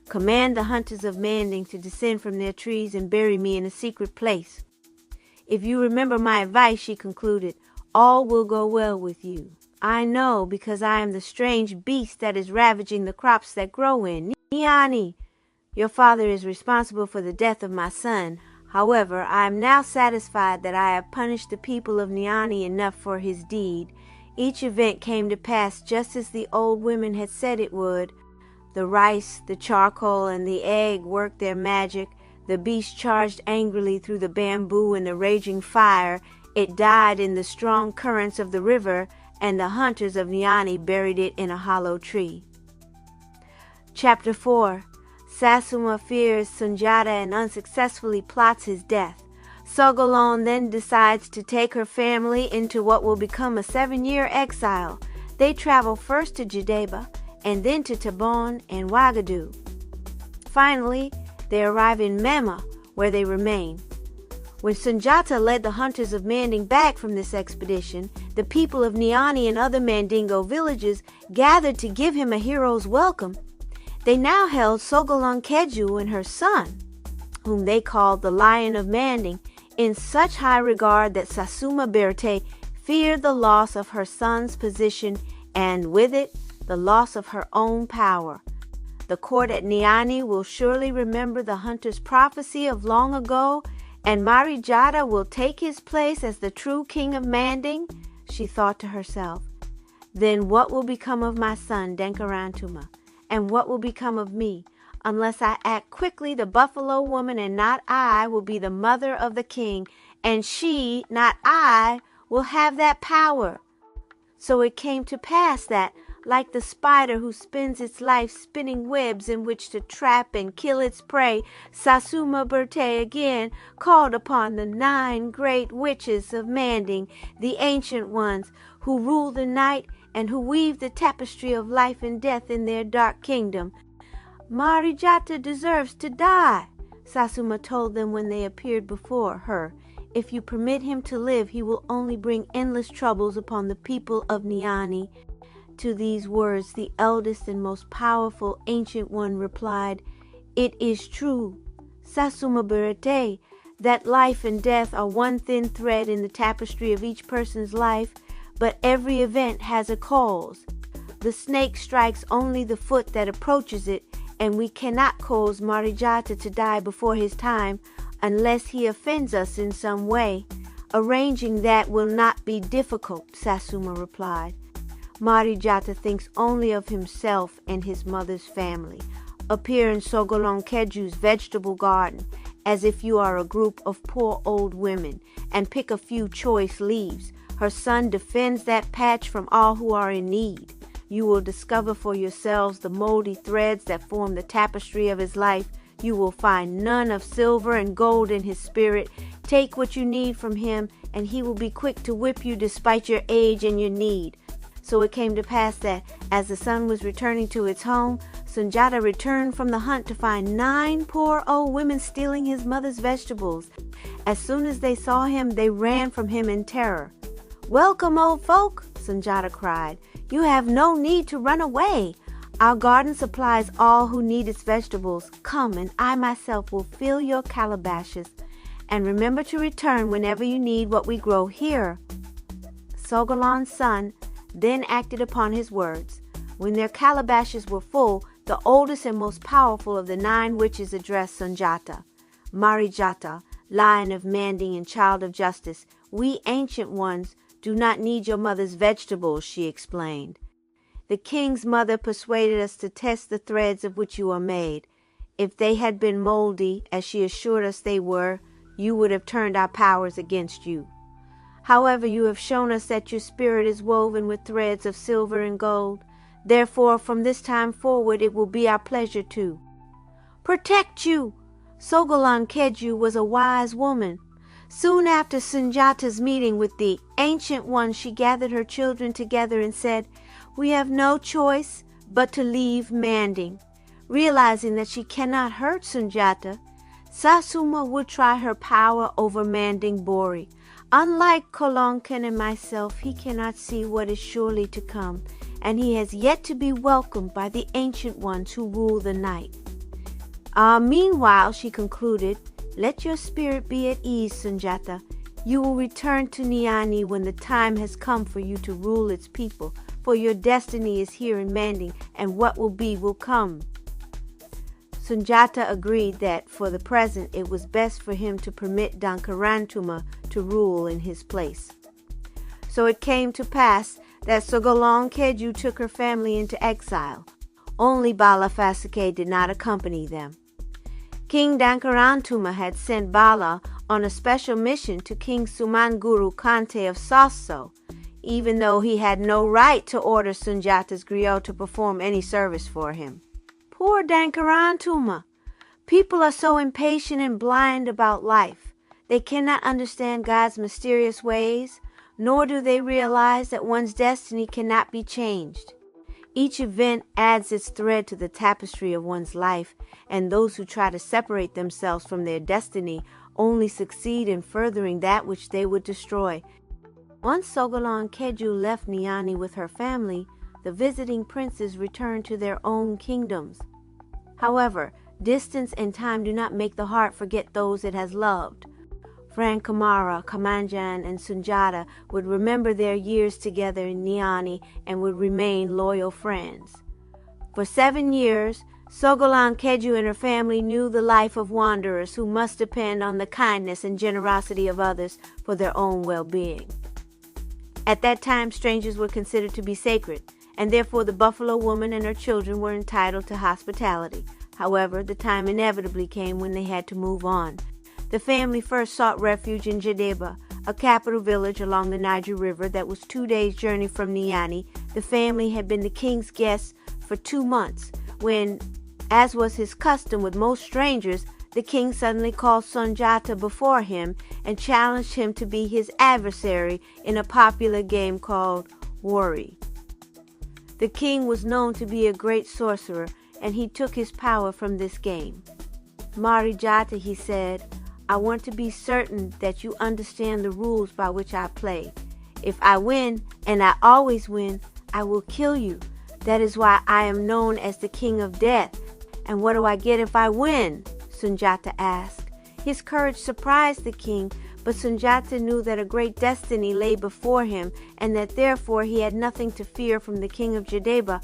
Command the hunters of Manding to descend from their trees and bury me in a secret place. If you remember my advice, she concluded, all will go well with you. I know, because I am the strange beast that is ravaging the crops that grow in Niani. Your father is responsible for the death of my son. However, I am now satisfied that I have punished the people of Niani enough for his deed. Each event came to pass just as the old women had said it would. The rice, the charcoal, and the egg worked their magic. The beast charged angrily through the bamboo and the raging fire. It died in the strong currents of the river, and the hunters of Niani buried it in a hollow tree. Chapter 4. Sasuma fears Sunjata and unsuccessfully plots his death. Sogolon then decides to take her family into what will become a 7-year exile. They travel first to Jadeba, and then to Tabon and Wagadu. Finally, they arrive in Mema, where they remain. When Sunjata led the hunters of Manding back from this expedition, the people of Niani and other Mandingo villages gathered to give him a hero's welcome. They now held Sogolon Kedju and her son, whom they called the Lion of Manding, in such high regard that Sasuma Berte feared the loss of her son's position, and with it, the loss of her own power. The court at Niani will surely remember the hunter's prophecy of long ago, and Marijata will take his place as the true king of Manding, she thought to herself. Then what will become of my son Denkarantuma, and what will become of me? Unless I act quickly, the buffalo woman and not I will be the mother of the king, and she, not I, will have that power. So it came to pass that, like the spider who spends its life spinning webs in which to trap and kill its prey, Sasuma Berte again called upon the 9 great witches of Manding, the ancient ones, who rule the night and who weave the tapestry of life and death in their dark kingdom. Marijata deserves to die, Sasuma told them when they appeared before her. If you permit him to live, he will only bring endless troubles upon the people of Niani. To these words, the eldest and most powerful ancient one replied, It is true, Sasuma Berte, that life and death are one thin thread in the tapestry of each person's life, but every event has a cause. The snake strikes only the foot that approaches it, and we cannot cause Marijata to die before his time unless he offends us in some way. Arranging that will not be difficult, Sasuma replied. Marijata thinks only of himself and his mother's family. Appear in Sogolon Kedju's vegetable garden as if you are a group of poor old women, and pick a few choice leaves. Her son defends that patch from all who are in need. You will discover for yourselves the moldy threads that form the tapestry of his life. You will find none of silver and gold in his spirit. Take what you need from him, and he will be quick to whip you despite your age and your need. So it came to pass that, as the sun was returning to its home, Sunjata returned from the hunt to find 9 poor old women stealing his mother's vegetables. As soon as they saw him, they ran from him in terror. "Welcome, old folk," Sunjata cried. "You have no need to run away. Our garden supplies all who need its vegetables. Come, and I myself will fill your calabashes. And remember to return whenever you need what we grow here." Sogolon's son, then acted upon his words. When their calabashes were full, the oldest and most powerful of the 9 witches addressed Sunjata. Marijata, lion of Manding and child of justice, we ancient ones do not need your mother's vegetables, she explained. The king's mother persuaded us to test the threads of which you are made. If they had been moldy, as she assured us they were, you would have turned our powers against you. However, you have shown us that your spirit is woven with threads of silver and gold. Therefore, from this time forward, it will be our pleasure to protect you. Sogolon Kedju was a wise woman. Soon after Sunjata's meeting with the Ancient One, she gathered her children together and said, "We have no choice but to leave Manding." Realizing that she cannot hurt Sunjata, Sasuma would try her power over Manding Bori. Unlike Kolonkan and myself, he cannot see what is surely to come, and he has yet to be welcomed by the Ancient Ones who rule the night. Meanwhile, she concluded, let your spirit be at ease, Sunjata. You will return to Niani when the time has come for you to rule its people, for your destiny is here in Manding, and what will be will come. Sunjata agreed that, for the present, it was best for him to permit Dankarantuma to rule in his place. So it came to pass that Sogolon Kedju took her family into exile. Only Bala Fasike did not accompany them. King Dankarantuma had sent Bala on a special mission to King Sumanguru Kante of Sasso, even though he had no right to order Sunjata's griot to perform any service for him. Poor Dankarantuma! People are so impatient and blind about life. They cannot understand God's mysterious ways, nor do they realize that one's destiny cannot be changed. Each event adds its thread to the tapestry of one's life, and those who try to separate themselves from their destiny only succeed in furthering that which they would destroy. Once Sogolon Kedju left Niani with her family, the visiting princes returned to their own kingdoms. However, distance and time do not make the heart forget those it has loved. Frankamara, Kamanjan, and Sunjata would remember their years together in Niani and would remain loyal friends. For 7 years, Sogolon Kedju and her family knew the life of wanderers who must depend on the kindness and generosity of others for their own well-being. At that time, strangers were considered to be sacred, and therefore the buffalo woman and her children were entitled to hospitality. However, the time inevitably came when they had to move on. The family first sought refuge in Jedeba, a capital village along the Niger River that was 2 days' journey from Niani. The family had been the king's guests for 2 months when, as was his custom with most strangers, the king suddenly called Sunjata before him and challenged him to be his adversary in a popular game called Wari. The king was known to be a great sorcerer, and he took his power from this game. Marijata, he said, I want to be certain that you understand the rules by which I play. If I win, and I always win, I will kill you. That is why I am known as the King of Death. And what do I get if I win? Sunjata asked. His courage surprised the king, but Sunjata knew that a great destiny lay before him, and that therefore he had nothing to fear from the king of Jedeba.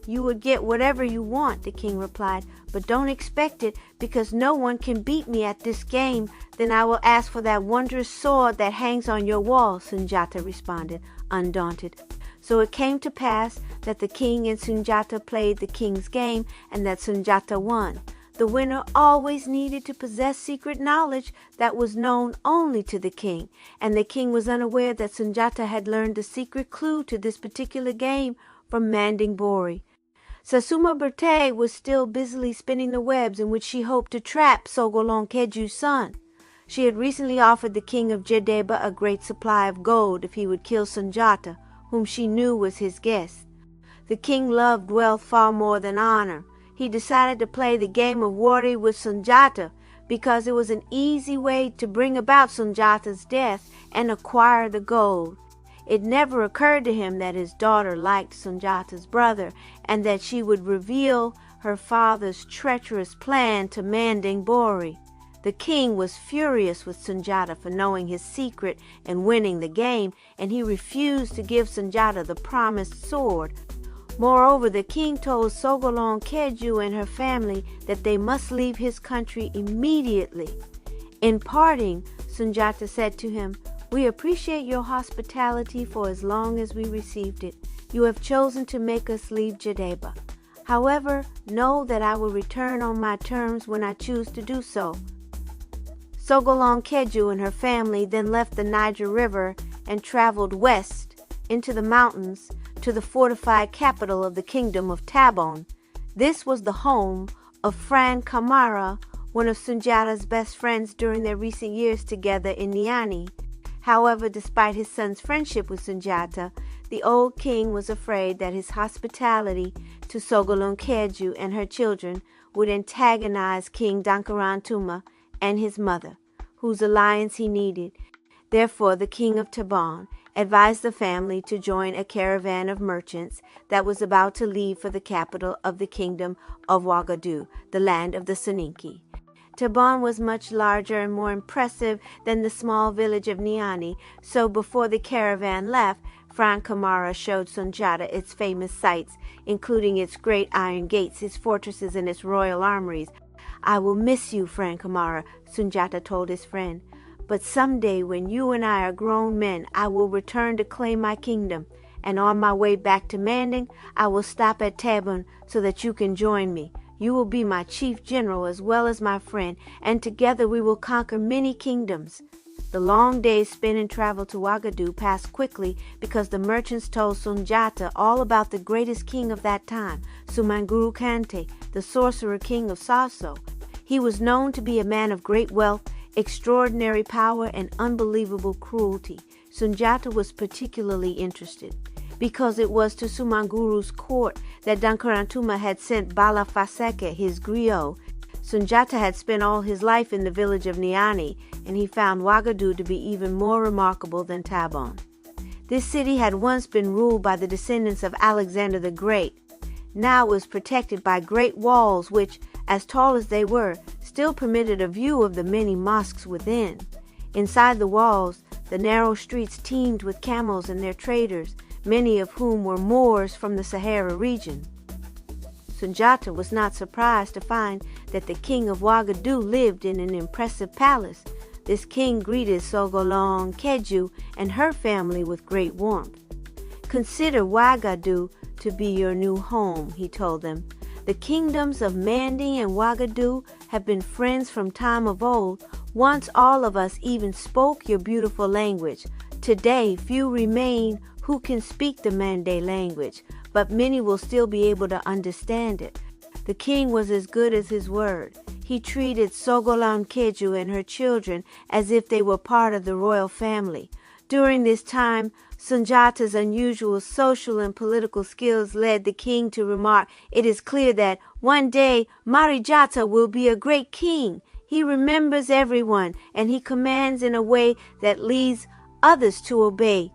You would get whatever you want, the king replied, but don't expect it, because no one can beat me at this game. Then I will ask for that wondrous sword that hangs on your wall, Sunjata responded, undaunted. So it came to pass that the king and Sunjata played the king's game, and that Sunjata won. The winner always needed to possess secret knowledge that was known only to the king, and the king was unaware that Sunjata had learned the secret clue to this particular game from Manding Bori. Sasuma Berte was still busily spinning the webs in which she hoped to trap Sogolon Kedju's son. She had recently offered the king of Jedeba a great supply of gold if he would kill Sunjata, whom she knew was his guest. The king loved wealth far more than honor. He decided to play the game of Wari with Sunjata because it was an easy way to bring about Sunjata's death and acquire the gold. It never occurred to him that his daughter liked Sunjata's brother and that she would reveal her father's treacherous plan to Manding Bori. The king was furious with Sunjata for knowing his secret and winning the game, and he refused to give Sunjata the promised sword. Moreover, the king told Sogolon Kedju and her family that they must leave his country immediately. In parting, Sunjata said to him, "We appreciate your hospitality for as long as we received it. You have chosen to make us leave Jadeba. However, know that I will return on my terms when I choose to do so." Sogolon Kedju and her family then left the Niger River and traveled west into the mountains to the fortified capital of the kingdom of Tabon. This was the home of Fran Kamara, one of Sunjata's best friends during their recent years together in Niani. However, despite his son's friendship with Sunjata, the old king was afraid that his hospitality to Sogolon Kedju and her children would antagonize King Dankarantuma and his mother, whose alliance he needed. Therefore, the king of Tabon advised the family to join a caravan of merchants that was about to leave for the capital of the kingdom of Wagadu, the land of the Soninke. Tabon was much larger and more impressive than the small village of Niani, so before the caravan left, Fran Kamara showed Sunjata its famous sights, including its great iron gates, its fortresses, and its royal armories. "I will miss you, Fran Kamara," Sunjata told his friend. "But someday when you and I are grown men, I will return to claim my kingdom, and on my way back to Manding, I will stop at Tabon so that you can join me. You will be my chief general as well as my friend, and together we will conquer many kingdoms." The long days spent in travel to Wagadu passed quickly because the merchants told Sunjata all about the greatest king of that time, Sumanguru Kante, the sorcerer king of Saso. He was known to be a man of great wealth, extraordinary power, and unbelievable cruelty. Sunjata was particularly interested because it was to Sumanguru's court that Dankarantuma had sent Bala Faseke, his griot. Sunjata had spent all his life in the village of Niani, and he found Wagadu to be even more remarkable than Tabon. This city had once been ruled by the descendants of Alexander the Great. Now it was protected by great walls which, as tall as they were, still permitted a view of the many mosques within. Inside the walls, the narrow streets teemed with camels and their traders, many of whom were Moors from the Sahara region. Sunjata was not surprised to find that the king of Wagadu lived in an impressive palace. This king greeted Sogolon Kedju and her family with great warmth. "Consider Wagadu to be your new home," he told them. "The kingdoms of Manding and Wagadu have been friends from time of old. Once all of us even spoke your beautiful language. Today few remain who can speak the Mande language, but many will still be able to understand it." The king was as good as his word. He treated Sogolon Kedju and her children as if they were part of the royal family. During this time, Sunjata's unusual social and political skills led the king to remark, "It is clear that one day Marijata will be a great king. He remembers everyone, and he commands in a way that leads others to obey."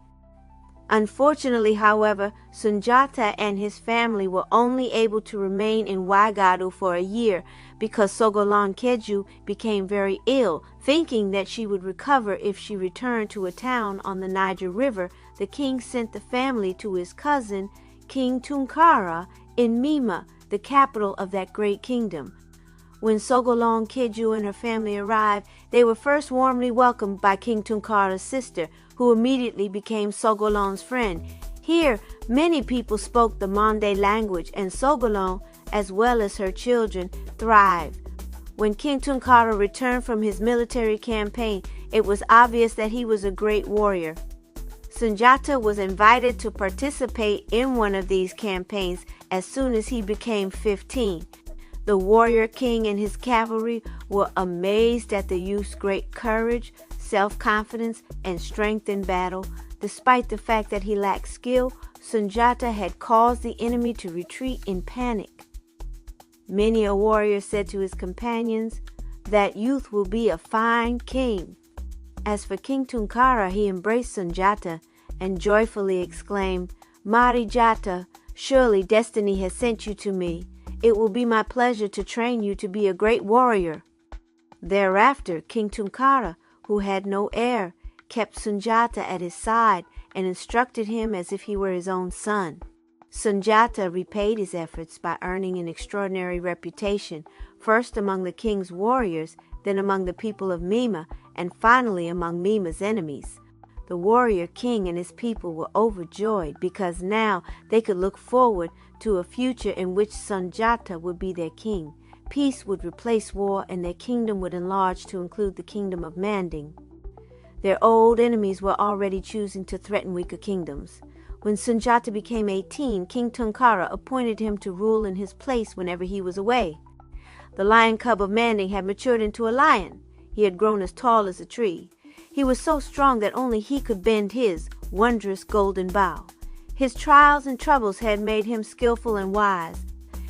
Unfortunately, however, Sunjata and his family were only able to remain in Wagadu for a year because Sogolon Kedju became very ill. Thinking that she would recover if she returned to a town on the Niger River, the king sent the family to his cousin, King Tunkara, in Mima, the capital of that great kingdom. When Sogolon Kedju and her family arrived, they were first warmly welcomed by King Tunkara's sister, who immediately became Sogolon's friend. Here, many people spoke the Mande language, and Sogolon, as well as her children, thrived. When King Tunkara returned from his military campaign, it was obvious that he was a great warrior. Sunjata was invited to participate in one of these campaigns as soon as he became 15. The warrior king and his cavalry were amazed at the youth's great courage, self-confidence, and strength in battle. Despite the fact that he lacked skill, Sunjata had caused the enemy to retreat in panic. Many a warrior said to his companions, "That youth will be a fine king." As for King Tunkara, he embraced Sunjata and joyfully exclaimed, "Marijata, surely destiny has sent you to me. It will be my pleasure to train you to be a great warrior." Thereafter, King Tunkara, who had no heir, kept Sunjata at his side and instructed him as if he were his own son. Sunjata repaid his efforts by earning an extraordinary reputation, first among the king's warriors, then among the people of Mima, and finally among Mima's enemies. The warrior king and his people were overjoyed because now they could look forward to a future in which Sunjata would be their king. Peace would replace war, and their kingdom would enlarge to include the kingdom of Manding. Their old enemies were already choosing to threaten weaker kingdoms. When Sunjata became 18, King Tunkara appointed him to rule in his place whenever he was away. The lion cub of Manding had matured into a lion. He had grown as tall as a tree. He was so strong that only he could bend his wondrous golden bow. His trials and troubles had made him skillful and wise.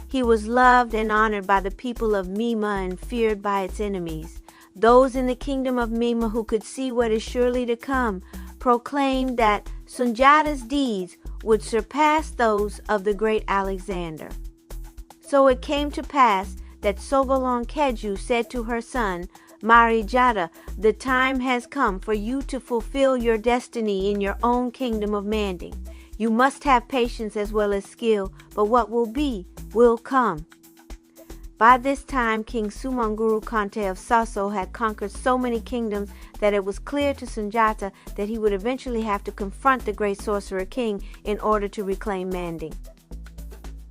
He was loved and honored by the people of Mima and feared by its enemies. Those in the kingdom of Mima who could see what is surely to come proclaimed that Sunjata's deeds would surpass those of the great Alexander. So it came to pass that Sogolon Kedju said to her son, Marijata, the time has come for you to fulfill your destiny in your own kingdom of Manding. You must have patience as well as skill, but what will be, will come. By this time, King Sumanguru Kante of Saso had conquered so many kingdoms that it was clear to Sunjata that he would eventually have to confront the great sorcerer king in order to reclaim Manding.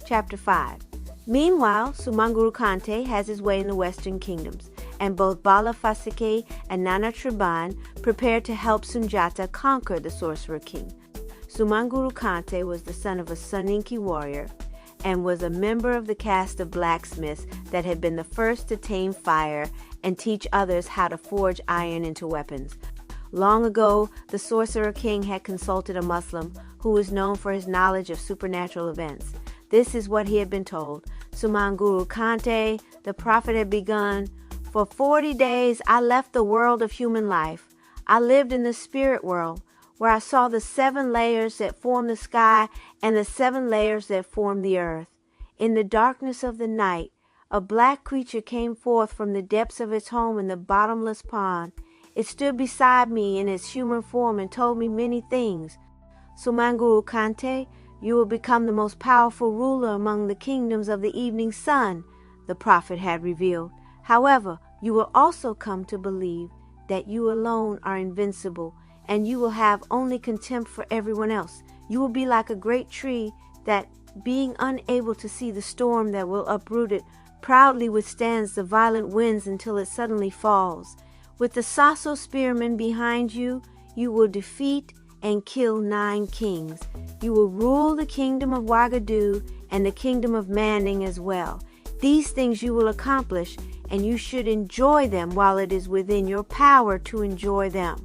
Chapter 5. Meanwhile, Sumanguru Kante has his way in the western kingdoms, and both Bala Fasike and Nana Triban prepare to help Sunjata conquer the sorcerer king. Sumanguru Kante was the son of a Soninke warrior and was a member of the caste of blacksmiths that had been the first to tame fire and teach others how to forge iron into weapons. Long ago, the sorcerer king had consulted a Muslim who was known for his knowledge of supernatural events. This is what he had been told. Sumanguru Kante, the prophet had begun, "For 40 days I left the world of human life. I lived in the spirit world, where I saw the 7 layers that form the sky and the 7 layers that form the earth. In the darkness of the night, a black creature came forth from the depths of its home in the bottomless pond. It stood beside me in its human form and told me many things. Sumanguru Kante, you will become the most powerful ruler among the kingdoms of the evening sun," the prophet had revealed. "However, you will also come to believe that you alone are invincible, and you will have only contempt for everyone else. You will be like a great tree that, being unable to see the storm that will uproot it, proudly withstands the violent winds until it suddenly falls. With the Saso spearmen behind you, you will defeat and kill 9 kings. You will rule the kingdom of Wagadu and the kingdom of Manding as well. These things you will accomplish, and you should enjoy them while it is within your power to enjoy them."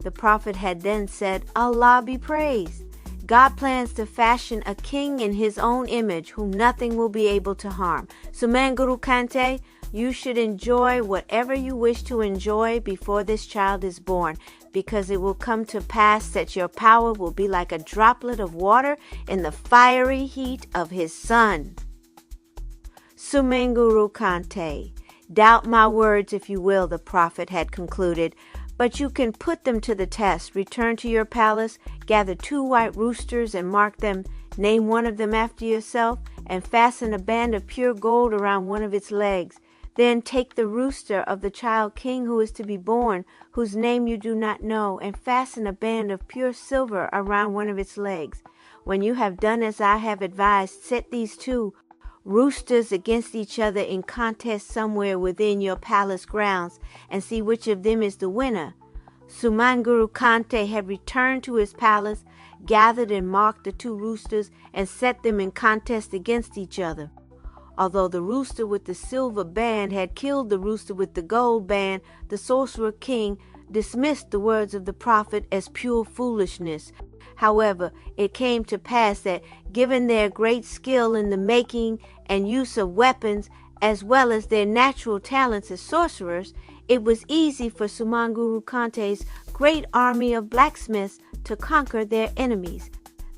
The prophet had then said, "Allah be praised. God plans to fashion a king in his own image whom nothing will be able to harm. Sumanguru Kante, you should enjoy whatever you wish to enjoy before this child is born, because it will come to pass that your power will be like a droplet of water in the fiery heat of his sun." Sumanguru Kante, doubt my words if you will, the prophet had concluded, but you can put them to the test. Return to your palace, gather 2 white roosters and mark them, name one of them after yourself, and fasten a band of pure gold around one of its legs. Then take the rooster of the child king who is to be born, whose name you do not know, and fasten a band of pure silver around one of its legs. When you have done as I have advised, set these 2 roosters against each other in contest somewhere within your palace grounds, and see which of them is the winner." Sumanguru Kante had returned to his palace, gathered and marked the 2 roosters, and set them in contest against each other. Although the rooster with the silver band had killed the rooster with the gold band, the sorcerer king dismissed the words of the prophet as pure foolishness. However, it came to pass that, given their great skill in the making and use of weapons, as well as their natural talents as sorcerers, it was easy for Sumanguru Kante's great army of blacksmiths to conquer their enemies.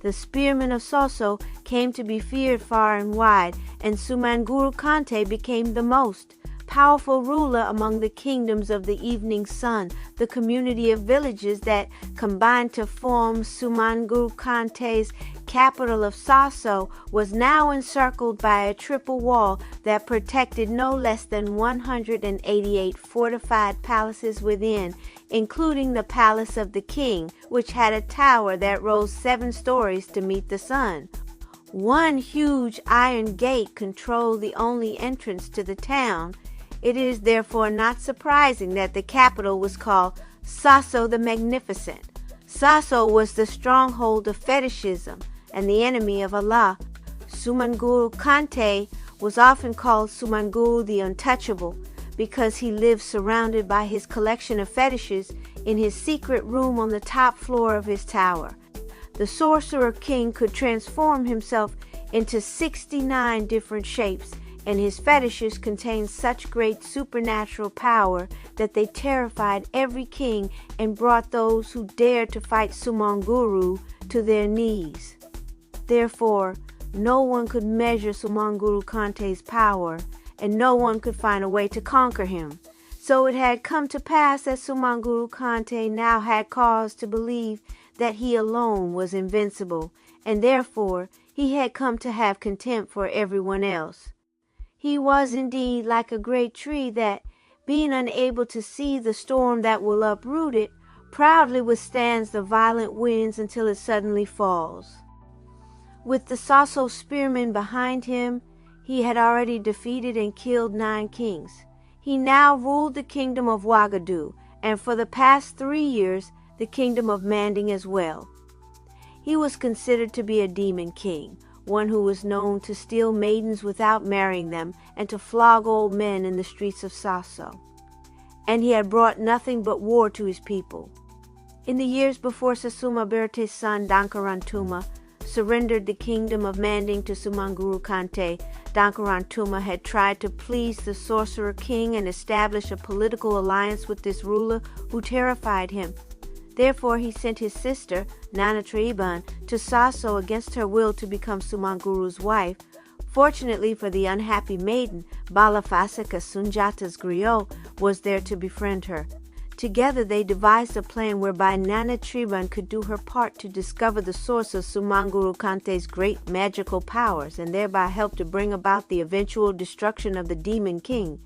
The spearmen of Soso came to be feared far and wide, and Sumanguru Kante became the most powerful ruler among the kingdoms of the evening sun. The community of villages that combined to form Sumanguru Kante's capital of Saso was now encircled by a triple wall that protected no less than 188 fortified palaces within, including the palace of the king, which had a tower that rose 7 stories to meet the sun. One huge iron gate controlled the only entrance to the town. It is therefore not surprising that the capital was called Saso the Magnificent. Saso was the stronghold of fetishism and the enemy of Allah. Sumanguru Kante was often called Sumanguru the Untouchable because he lived surrounded by his collection of fetishes in his secret room on the top floor of his tower. The sorcerer king could transform himself into 69 different shapes, and his fetishes contained such great supernatural power that they terrified every king and brought those who dared to fight Sumanguru to their knees. Therefore, no one could measure Sumanguru Kante's power, and no one could find a way to conquer him. So it had come to pass that Sumanguru Kante now had cause to believe that he alone was invincible, and therefore he had come to have contempt for everyone else. He was indeed like a great tree that, being unable to see the storm that will uproot it, proudly withstands the violent winds until it suddenly falls. With the Saso spearmen behind him, he had already defeated and killed 9 kings. He now ruled the kingdom of Wagadu, and for the past 3 years, the kingdom of Manding as well. He was considered to be a demon king, one who was known to steal maidens without marrying them and to flog old men in the streets of Saso. And he had brought nothing but war to his people. In the years before Sasuma Berte's son Dankarantuma surrendered the kingdom of Manding to Sumanguru Kante, Dankarantuma had tried to please the sorcerer king and establish a political alliance with this ruler who terrified him. Therefore he sent his sister, Nare Maghan, to Saso against her will to become Sumanguru's wife. Fortunately for the unhappy maiden, Balafasika Sunjata's griot was there to befriend her. Together they devised a plan whereby Nare Maghan could do her part to discover the source of Sumanguru Kante's great magical powers and thereby help to bring about the eventual destruction of the demon king.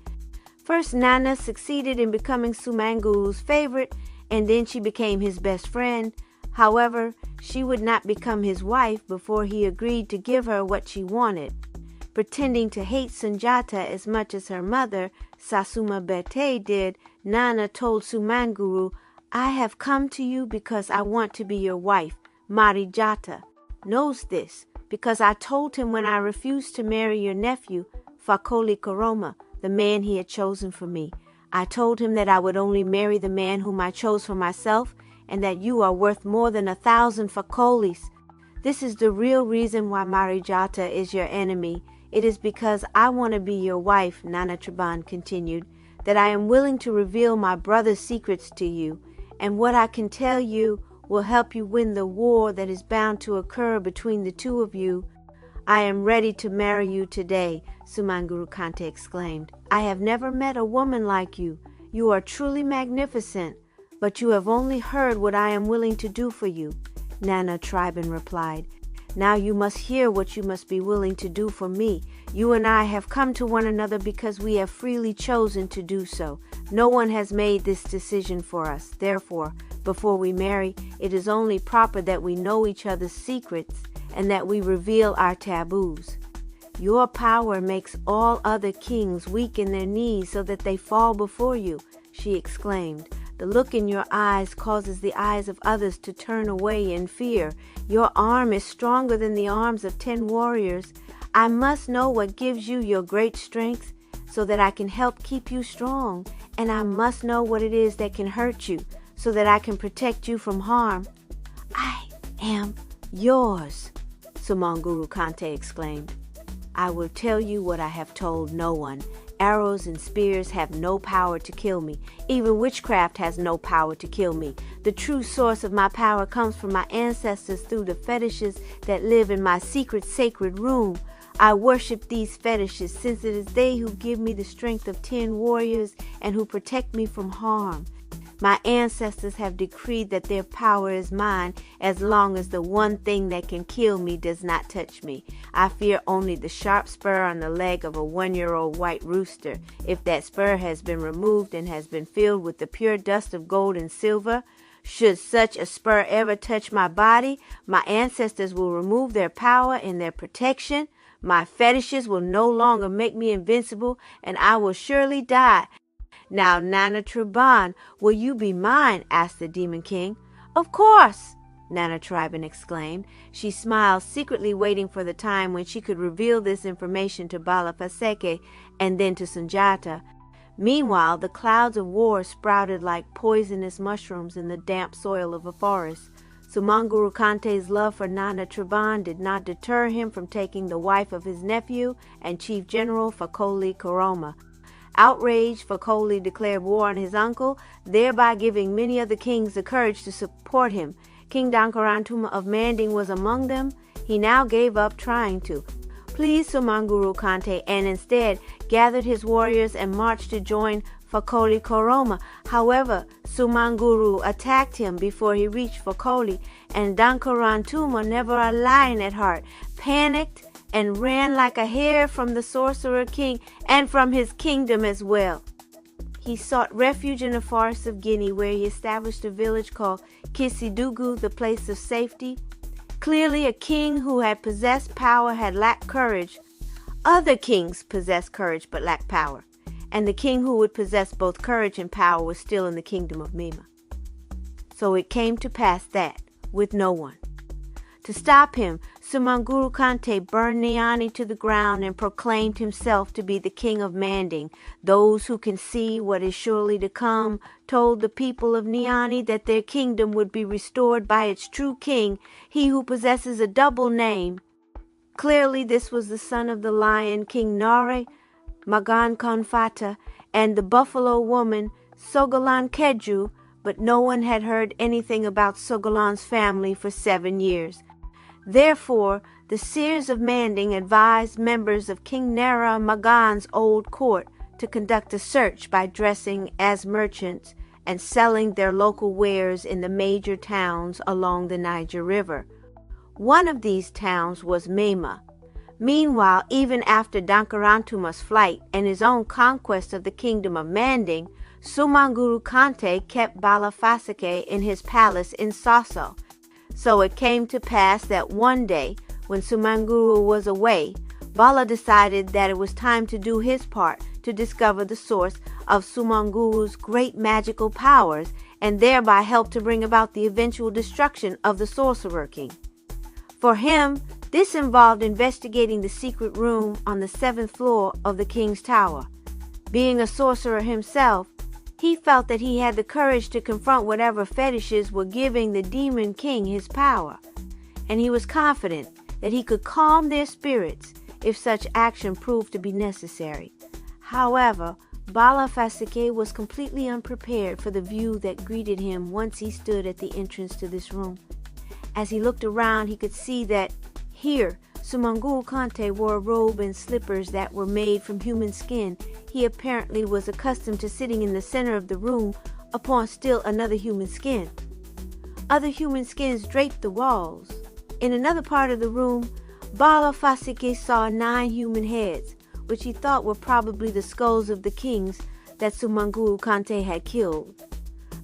First, Nana succeeded in becoming Sumanguru's favorite, and then she became his best friend. However, she would not become his wife before he agreed to give her what she wanted. Pretending to hate Sunjata as much as her mother, Sasuma Berte, did, Nana told Sumanguru, "I have come to you because I want to be your wife. Marijata knows this because I told him when I refused to marry your nephew, Fakoli Koroma, the man he had chosen for me. I told him that I would only marry the man whom I chose for myself, and that you are worth more than 1,000 Fakolis. This is the real reason why Marijata is your enemy. It is because I want to be your wife," Nare Maghan continued, "that I am willing to reveal my brother's secrets to you, and what I can tell you will help you win the war that is bound to occur between the two of you." "I am ready to marry you today," Sumanguru Kante exclaimed. "I have never met a woman like you. You are truly magnificent, but you have only heard what I am willing to do for you." Nare Maghan replied, "Now you must hear what you must be willing to do for me. You and I have come to one another because we have freely chosen to do so. No one has made this decision for us. Therefore, before we marry, it is only proper that we know each other's secrets and that we reveal our taboos. Your power makes all other kings weak in their knees so that they fall before you," she exclaimed. "The look in your eyes causes the eyes of others to turn away in fear. Your arm is stronger than the arms of 10 warriors. I must know what gives you your great strength so that I can help keep you strong, and I must know what it is that can hurt you so that I can protect you from harm." "I am yours," Sumanguru Kante exclaimed. "I will tell you what I have told no one. Arrows and spears have no power to kill me. Even witchcraft has no power to kill me. The true source of my power comes from my ancestors through the fetishes that live in my secret sacred room. I worship these fetishes, since it is they who give me the strength of 10 warriors and who protect me from harm. My ancestors have decreed that their power is mine as long as the one thing that can kill me does not touch me. I fear only the sharp spur on the leg of a 1-year-old white rooster. If that spur has been removed and has been filled with the pure dust of gold and silver, should such a spur ever touch my body, my ancestors will remove their power and their protection. My fetishes will no longer make me invincible, and I will surely die. Now, Nana Triban, will you be mine? Asked the Demon King. Of course, Nana Triban exclaimed. She smiled, secretly waiting for the time when she could reveal this information to Balafaseke and then to Sunjata. Meanwhile, the clouds of war sprouted like poisonous mushrooms in the damp soil of a forest. Sumanguru Kante's love for Nana Triban did not deter him from taking the wife of his nephew and Chief General Fakoli Koroma. Outraged, Fakoli declared war on his uncle, thereby giving many of the kings the courage to support him. King Dankarantuma of Manding was among them. He now gave up trying to please Sumanguru Kante and instead gathered his warriors and marched to join Fakoli Koroma. However, Sumanguru attacked him before he reached Fakoli, and Dankarantuma, never a lion at heart, panicked and ran like a hare from the sorcerer king and from his kingdom as well. He sought refuge in the forests of Guinea, where he established a village called Kisidugu, the place of safety. Clearly, a king who had possessed power had lacked courage. Other kings possessed courage but lacked power, and the king who would possess both courage and power was still in the kingdom of Mima. So it came to pass that, with no one to stop him, Sumanguru Kante burned Niani to the ground and proclaimed himself to be the king of Manding. Those who can see what is surely to come told the people of Niani that their kingdom would be restored by its true king, he who possesses a double name. Clearly this was the son of the lion, King Nare Maghan Kon Fatta, and the buffalo woman, Sogolon Kedju, but no one had heard anything about Sogolon's family for 7 years. Therefore, the seers of Manding advised members of King Nare Maghan's old court to conduct a search by dressing as merchants and selling their local wares in the major towns along the Niger River. One of these towns was Mema. Meanwhile, even after Dankarantuma's flight and his own conquest of the kingdom of Manding, Sumanguru Kante kept Balafaseke in his palace in Sasso. So it came to pass that one day, when Sumanguru was away, Bala decided that it was time to do his part to discover the source of Sumanguru's great magical powers and thereby help to bring about the eventual destruction of the Sorcerer King. For him, this involved investigating the secret room on the 7th floor of the king's tower. Being a sorcerer himself, he felt that he had the courage to confront whatever fetishes were giving the Demon King his power, and he was confident that he could calm their spirits if such action proved to be necessary. However, Balafaseke was completely unprepared for the view that greeted him once he stood at the entrance to this room. As he looked around, he could see that here, Sumanguru Kante wore a robe and slippers that were made from human skin. He apparently was accustomed to sitting in the center of the room upon still another human skin. Other human skins draped the walls. In another part of the room, Balafaseke saw 9 human heads, which he thought were probably the skulls of the kings that Sumanguru Kante had killed.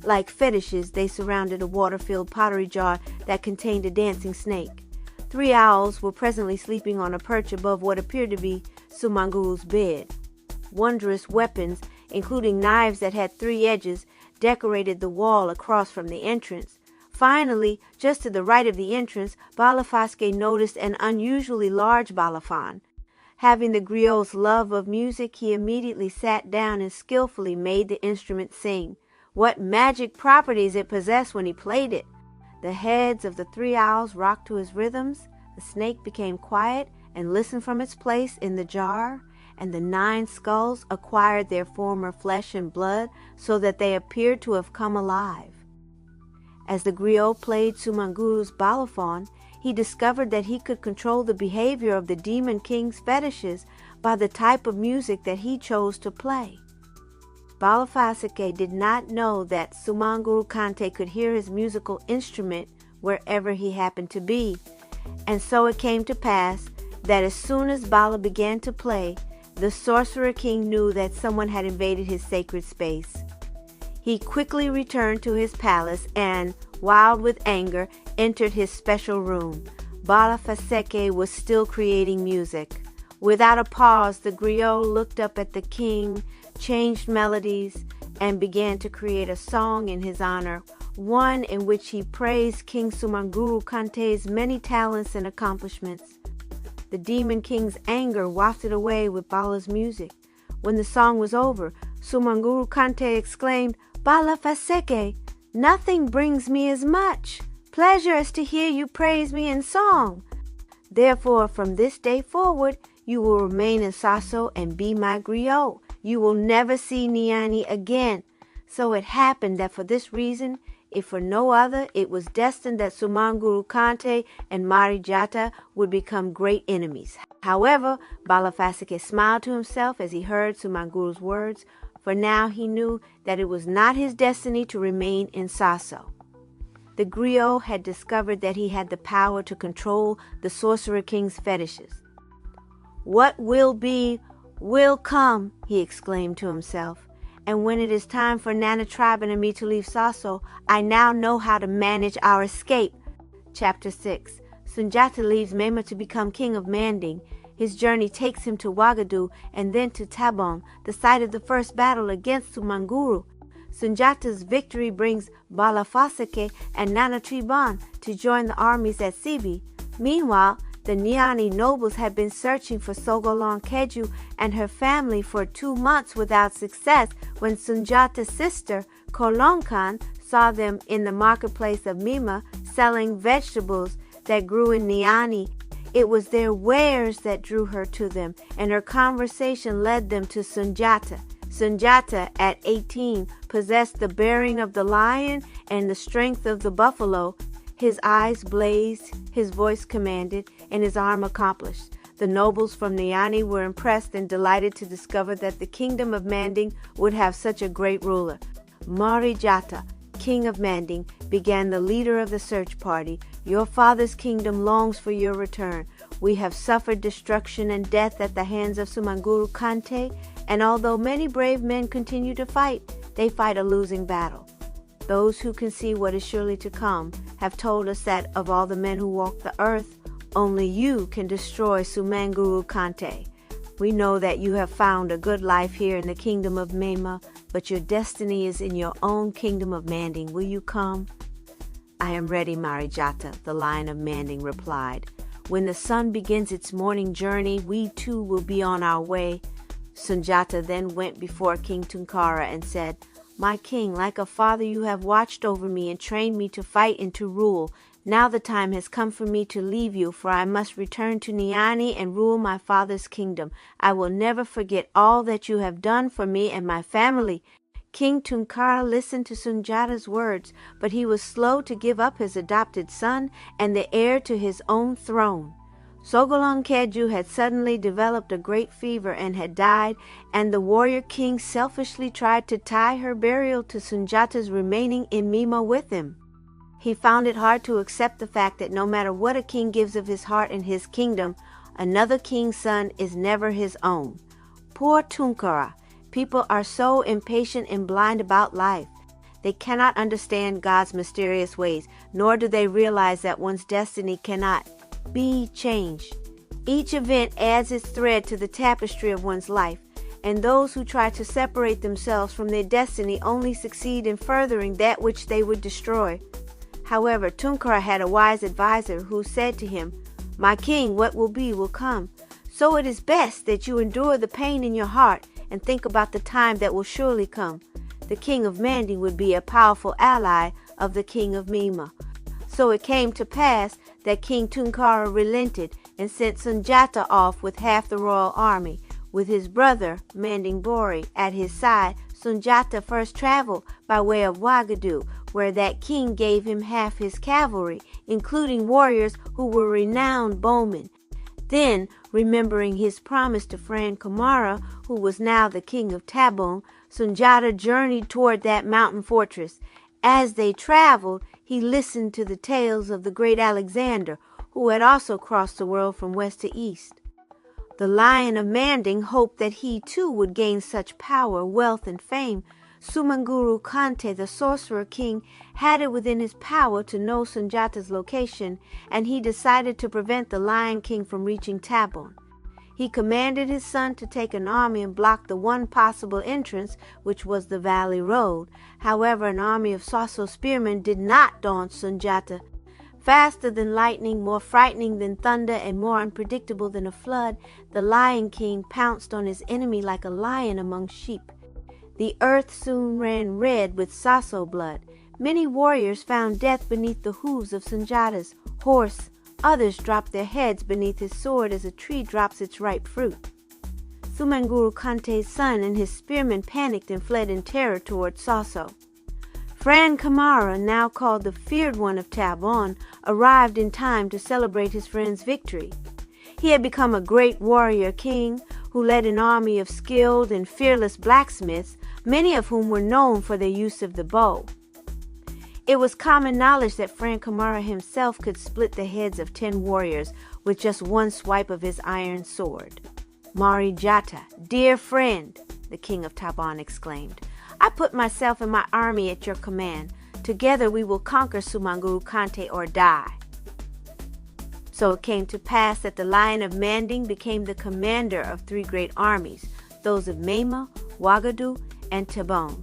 Like fetishes, they surrounded a water-filled pottery jar that contained a dancing snake. 3 owls were presently sleeping on a perch above what appeared to be Sumanguru's bed. Wondrous weapons, including knives that had 3 edges, decorated the wall across from the entrance. Finally, just to the right of the entrance, Balafaseke noticed an unusually large balafon. Having the griot's love of music, he immediately sat down and skillfully made the instrument sing. What magic properties it possessed when he played it! The heads of the 3 owls rocked to his rhythms, the snake became quiet and listened from its place in the jar, and the 9 skulls acquired their former flesh and blood so that they appeared to have come alive. As the griot played Sumanguru's balafon, he discovered that he could control the behavior of the demon king's fetishes by the type of music that he chose to play. Balafasake did not know that Sumanguru Kante could hear his musical instrument wherever he happened to be, and so it came to pass that as soon as Bala began to play, the sorcerer king knew that someone had invaded his sacred space. He quickly returned to his palace and, wild with anger, entered his special room. Balafaseke was still creating music. Without a pause, the griot looked up at the king, changed melodies, and began to create a song in his honor, one in which he praised King Sumanguru Kante's many talents and accomplishments. The demon king's anger wafted away with Bala's music. When the song was over, Sumanguru Kante exclaimed, "Balafaseke, nothing brings me as much pleasure as to hear you praise me in song. Therefore, from this day forward, you will remain in Sasso and be my griot. You will never see Niani again." So it happened that for this reason, if for no other, it was destined that Sumanguru Kante and Marijata would become great enemies. However, Balafasake smiled to himself as he heard Sumanguru's words, for now he knew that it was not his destiny to remain in Sasso. The griot had discovered that he had the power to control the sorcerer king's fetishes. "What will be, will come," he exclaimed to himself. "And when it is time for Nana Triben and me to leave Sasso, I now know how to manage our escape." Chapter 6. Sunjata leaves Mema to become king of Manding. His journey takes him to Wagadu and then to Tabong, the site of the first battle against Sumanguru. Sunjata's victory brings Balafasake and Nana Triban to join the armies at Sibi. Meanwhile, the Niani nobles had been searching for Sogolon Kedju and her family for 2 months without success when Sunjata's sister, Kolonkan, saw them in the marketplace of Mima selling vegetables that grew in Niani. It was their wares that drew her to them, and her conversation led them to Sunjata. Sunjata, at 18, possessed the bearing of the lion and the strength of the buffalo. His eyes blazed, his voice commanded, and his arm accomplished. The nobles from Niani were impressed and delighted to discover that the kingdom of Manding would have such a great ruler. Marijata, king of Manding, began the leader of the search party. "Your father's kingdom longs for your return. We have suffered destruction and death at the hands of Sumanguru Kante, and although many brave men continue to fight, they fight a losing battle. Those who can see what is surely to come have told us that of all the men who walk the earth, only you can destroy Sumanguru Kante. We know that you have found a good life here in the kingdom of Mema, but your destiny is in your own kingdom of Manding. Will you come?" "I am ready, Marijata," the Lion of Manding replied. "When the sun begins its morning journey, we too will be on our way." Sunjata then went before King Tunkara and said, "My king, like a father you have watched over me and trained me to fight and to rule. Now the time has come for me to leave you, for I must return to Niani and rule my father's kingdom. I will never forget all that you have done for me and my family." King Tunkara listened to Sunjata's words, but he was slow to give up his adopted son and the heir to his own throne. Sogolon Kedju had suddenly developed a great fever and had died, and the warrior king selfishly tried to tie her burial to Sunjata's remaining in Mima with him. He found it hard to accept the fact that no matter what a king gives of his heart and his kingdom, another king's son is never his own. Poor Tunkara. People are so impatient and blind about life. They cannot understand God's mysterious ways, nor do they realize that one's destiny cannot be changed. Each event adds its thread to the tapestry of one's life, and those who try to separate themselves from their destiny only succeed in furthering that which they would destroy. However, Tunkara had a wise advisor who said to him, "My king, what will be will come. So it is best that you endure the pain in your heart and think about the time that will surely come. The king of Manding would be a powerful ally of the king of Mima." So it came to pass that King Tunkara relented and sent Sunjata off with half the royal army. With his brother, Manding at his side, Sunjata first traveled by way of Wagadu, where that king gave him half his cavalry, including warriors who were renowned bowmen. Then, remembering his promise to friend Kamara, who was now the king of Tabon, Sunjata journeyed toward that mountain fortress. As they traveled, he listened to the tales of the great Alexander, who had also crossed the world from west to east. The Lion of Manding hoped that he too would gain such power, wealth, and fame. Sumanguru Kante, the sorcerer king, had it within his power to know Sunjata's location, and he decided to prevent the Lion King from reaching Tabon. He commanded his son to take an army and block the one possible entrance, which was the valley road. However, an army of Saso spearmen did not daunt Sunjata. Faster than lightning, more frightening than thunder, and more unpredictable than a flood, the Lion King pounced on his enemy like a lion among sheep. The earth soon ran red with Saso blood. Many warriors found death beneath the hooves of Sunjata's horse. Others dropped their heads beneath his sword as a tree drops its ripe fruit. Sumanguru Kante's son and his spearmen panicked and fled in terror toward Saso. Friend Kamara, now called the Feared One of Tabon, arrived in time to celebrate his friend's victory. He had become a great warrior king who led an army of skilled and fearless blacksmiths, many of whom were known for their use of the bow. It was common knowledge that Friend Kamara himself could split the heads of 10 warriors with just one swipe of his iron sword. "Mari Jata, dear friend," the king of Tabon exclaimed, "I put myself and my army at your command. Together we will conquer Sumanguru Kante or die." So it came to pass that the Lion of Manding became the commander of 3 great armies, those of Mema, Wagadu, and Tabon.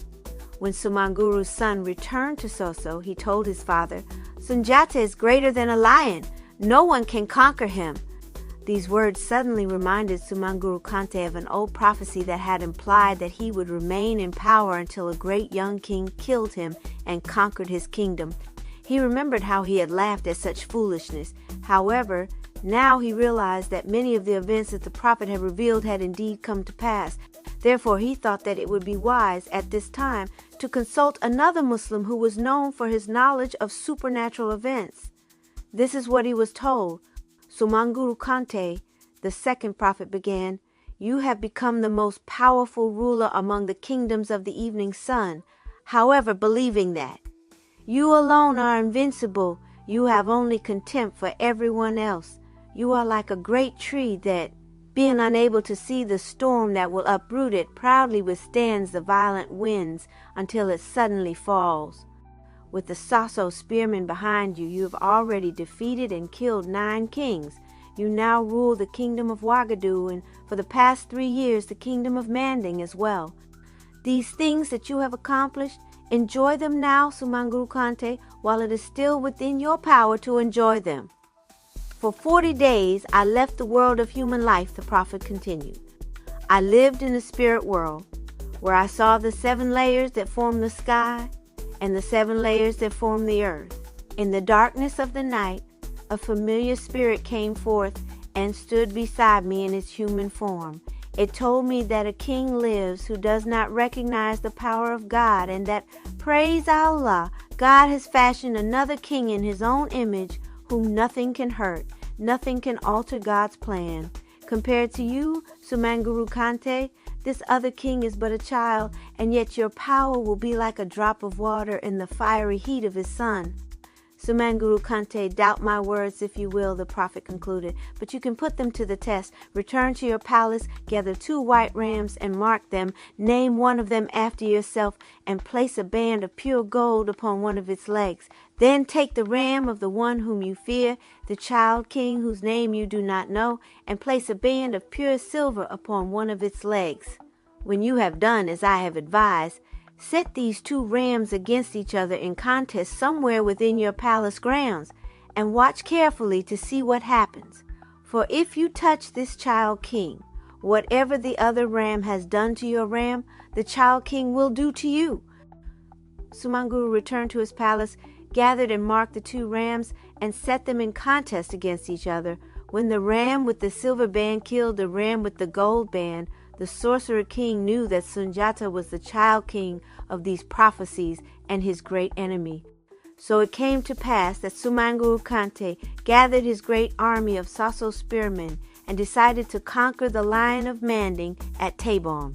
When Sumanguru's son returned to Soso, he told his father, "Sunjata is greater than a lion. No one can conquer him." These words suddenly reminded Sumanguru Kante of an old prophecy that had implied that he would remain in power until a great young king killed him and conquered his kingdom. He remembered how he had laughed at such foolishness. However, now he realized that many of the events that the prophet had revealed had indeed come to pass. Therefore, he thought that it would be wise at this time to consult another Muslim who was known for his knowledge of supernatural events. This is what he was told. "Sumanguru Kante," the second prophet began, "you have become the most powerful ruler among the kingdoms of the evening sun. However, believing that you alone are invincible, you have only contempt for everyone else. You are like a great tree that, being unable to see the storm that will uproot it, proudly withstands the violent winds until it suddenly falls. With the Saso spearmen behind you, you have already defeated and killed 9 kings. You now rule the kingdom of Wagadu and for the past 3 years the kingdom of Manding as well. These things that you have accomplished, enjoy them now, Sumanguru Kante, while it is still within your power to enjoy them." "For 40 days I left the world of human life," the prophet continued. "I lived in the spirit world, where I saw the 7 layers that form the sky and the 7 layers that form the earth. In the darkness of the night, a familiar spirit came forth and stood beside me in its human form. It told me that a king lives who does not recognize the power of God, and that, praise Allah, God has fashioned another king in his own image whom nothing can hurt, nothing can alter God's plan. Compared to you, Sumanguru Kante, this other king is but a child, and yet your power will be like a drop of water in the fiery heat of his sun." "Sumanguru Kante, doubt my words if you will," the prophet concluded, "but you can put them to the test. Return to your palace, gather 2 white rams and mark them, name one of them after yourself, and place a band of pure gold upon one of its legs. Then take the ram of the one whom you fear, the child king whose name you do not know, and place a band of pure silver upon one of its legs. When you have done as I have advised, set these 2 rams against each other in contest somewhere within your palace grounds, and watch carefully to see what happens. For if you touch this child king, whatever the other ram has done to your ram, the child king will do to you." Sumanguru returned to his palace, gathered and marked the 2 rams, and set them in contest against each other. When the ram with the silver band killed the ram with the gold band, the sorcerer king knew that Sunjata was the child king of these prophecies and his great enemy. So it came to pass that Sumanguru Kante gathered his great army of Saso spearmen and decided to conquer the lion of Manding at Tabon.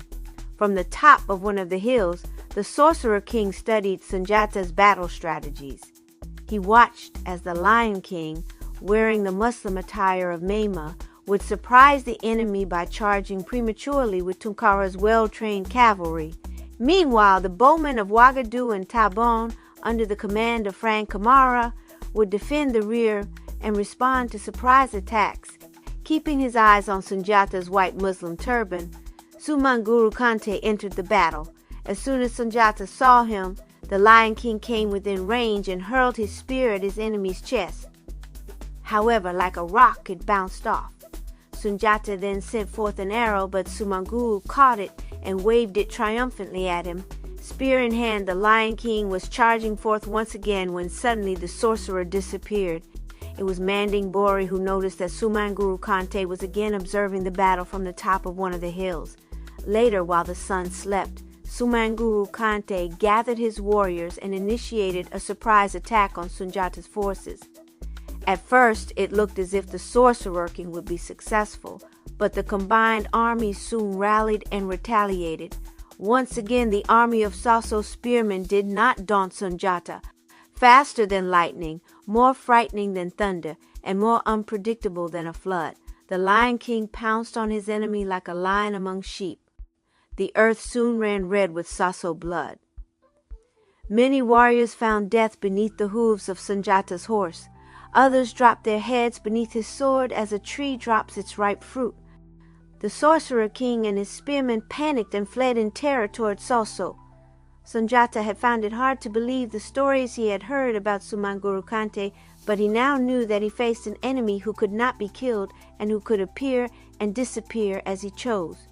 From the top of one of the hills, the sorcerer king studied Sunjata's battle strategies. He watched as the lion king, wearing the Muslim attire of Maima, would surprise the enemy by charging prematurely with Tunkara's well-trained cavalry. Meanwhile, the bowmen of Wagadu and Tabon, under the command of Frank Kamara, would defend the rear and respond to surprise attacks. Keeping his eyes on Sunjata's white Muslim turban, Sumanguru Kante entered the battle. As soon as Sunjata saw him, the Lion King came within range and hurled his spear at his enemy's chest. However, like a rock, it bounced off. Sunjata then sent forth an arrow, but Sumanguru caught it and waved it triumphantly at him. Spear in hand, the Lion King was charging forth once again when suddenly the sorcerer disappeared. It was Manding Bori who noticed that Sumanguru Kante was again observing the battle from the top of one of the hills. Later, while the sun slept, Sumanguru Kante gathered his warriors and initiated a surprise attack on Sunjata's forces. At first, it looked as if the sorcerer king would be successful, but the combined armies soon rallied and retaliated. Once again, the army of Saso spearmen did not daunt Sunjata. Faster than lightning, more frightening than thunder, and more unpredictable than a flood, the Lion King pounced on his enemy like a lion among sheep. The earth soon ran red with Saso blood. Many warriors found death beneath the hooves of Sunjata's horse. Others dropped their heads beneath his sword as a tree drops its ripe fruit. The sorcerer king and his spearmen panicked and fled in terror toward Saso. Sunjata had found it hard to believe the stories he had heard about Sumanguru Kante, but he now knew that he faced an enemy who could not be killed and who could appear and disappear as he chose.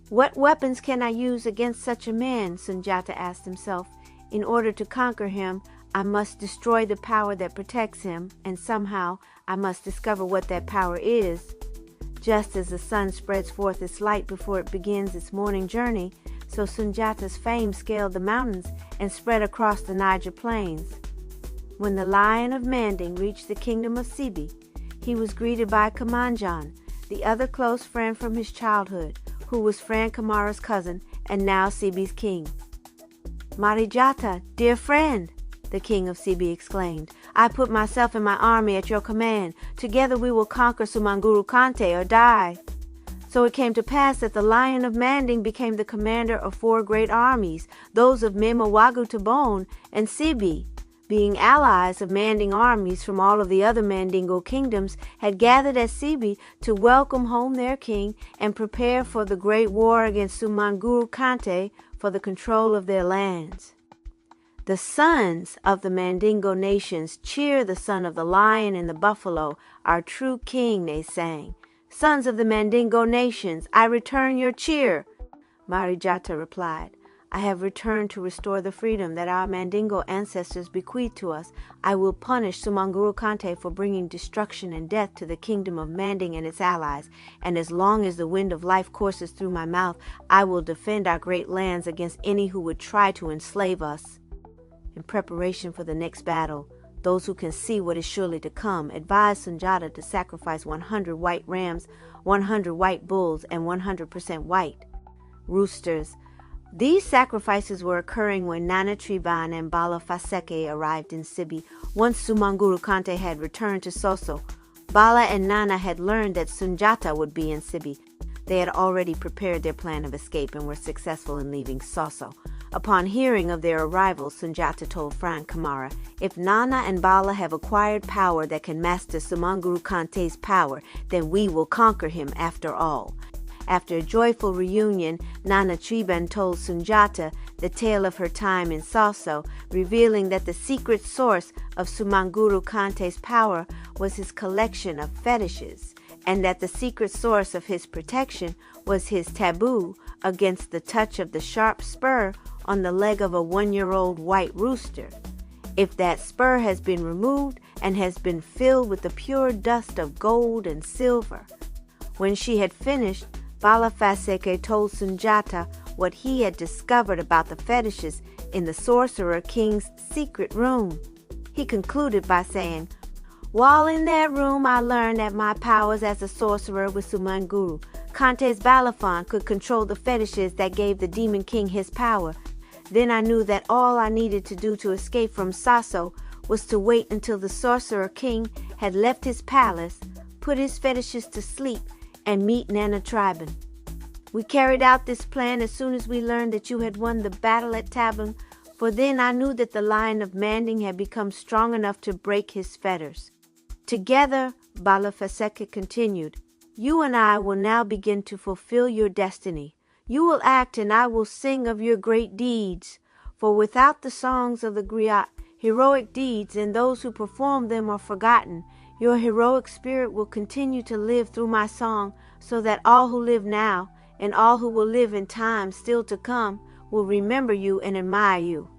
What weapons can I use against such a man? Sunjata asked himself. In order to conquer him, I must destroy the power that protects him, and somehow I must discover what that power is. Just as the sun spreads forth its light before it begins its morning journey, so Sunjata's fame scaled the mountains and spread across the Niger plains. When the Lion of Manding reached the kingdom of Sibi, he was greeted by Kamanjan, the other close friend from his childhood, who was Frank Kamara's cousin and now Sibi's king. Marijata, dear friend, the king of Sibi exclaimed, I put myself and my army at your command. Together we will conquer Sumanguru Kante or die. So it came to pass that the Lion of Manding became the commander of 4 great armies, those of Memawagu Tabon and Sibi, being allies of Manding armies from all of the other Mandingo kingdoms, had gathered at Sibi to welcome home their king and prepare for the great war against Sumanguru Kante for the control of their lands. The sons of the Mandingo nations cheer the son of the lion and the buffalo, our true king, they sang. Sons of the Mandingo nations, I return your cheer. Marijata replied, I have returned to restore the freedom that our Mandingo ancestors bequeathed to us. I will punish Sumanguru Kante for bringing destruction and death to the kingdom of Manding and its allies, and as long as the wind of life courses through my mouth, I will defend our great lands against any who would try to enslave us. In preparation for the next battle, those who can see what is surely to come advise Sunjata to sacrifice 100 white rams, 100 white bulls, and 100% white roosters. These sacrifices were occurring when Nana Triban and Bala Faseke arrived in Sibi. Once Sumanguru Kante had returned to Soso, Bala and Nana had learned that Sunjata would be in Sibi. They had already prepared their plan of escape and were successful in leaving Soso. Upon hearing of their arrival, Sunjata told Frank Kamara, if Nana and Bala have acquired power that can master Sumanguru Kante's power, then we will conquer him after all. After a joyful reunion, Nana Triban told Sunjata the tale of her time in Soso, revealing that the secret source of Sumanguru Kante's power was his collection of fetishes, and that the secret source of his protection was his taboo against the touch of the sharp spur on the leg of a 1-year-old white rooster. If that spur has been removed, and has been filled with the pure dust of gold and silver. When she had finished, Balafaseke told Sunjata what he had discovered about the fetishes in the sorcerer king's secret room. He concluded by saying, "While in that room, I learned that my powers as a sorcerer with Sumanguru, Kante's Balafon, could control the fetishes that gave the demon king his power. Then I knew that all I needed to do to escape from Sasso was to wait until the sorcerer king had left his palace, put his fetishes to sleep, and meet Nana Triben. We carried out this plan as soon as we learned that you had won the battle at Tabon, for then I knew that the lion of Manding had become strong enough to break his fetters. Together," Balafaseke continued, "you and I will now begin to fulfill your destiny. You will act and I will sing of your great deeds, for without the songs of the griot, heroic deeds and those who perform them are forgotten. Your heroic spirit will continue to live through my song, so that all who live now and all who will live in time still to come will remember you and admire you."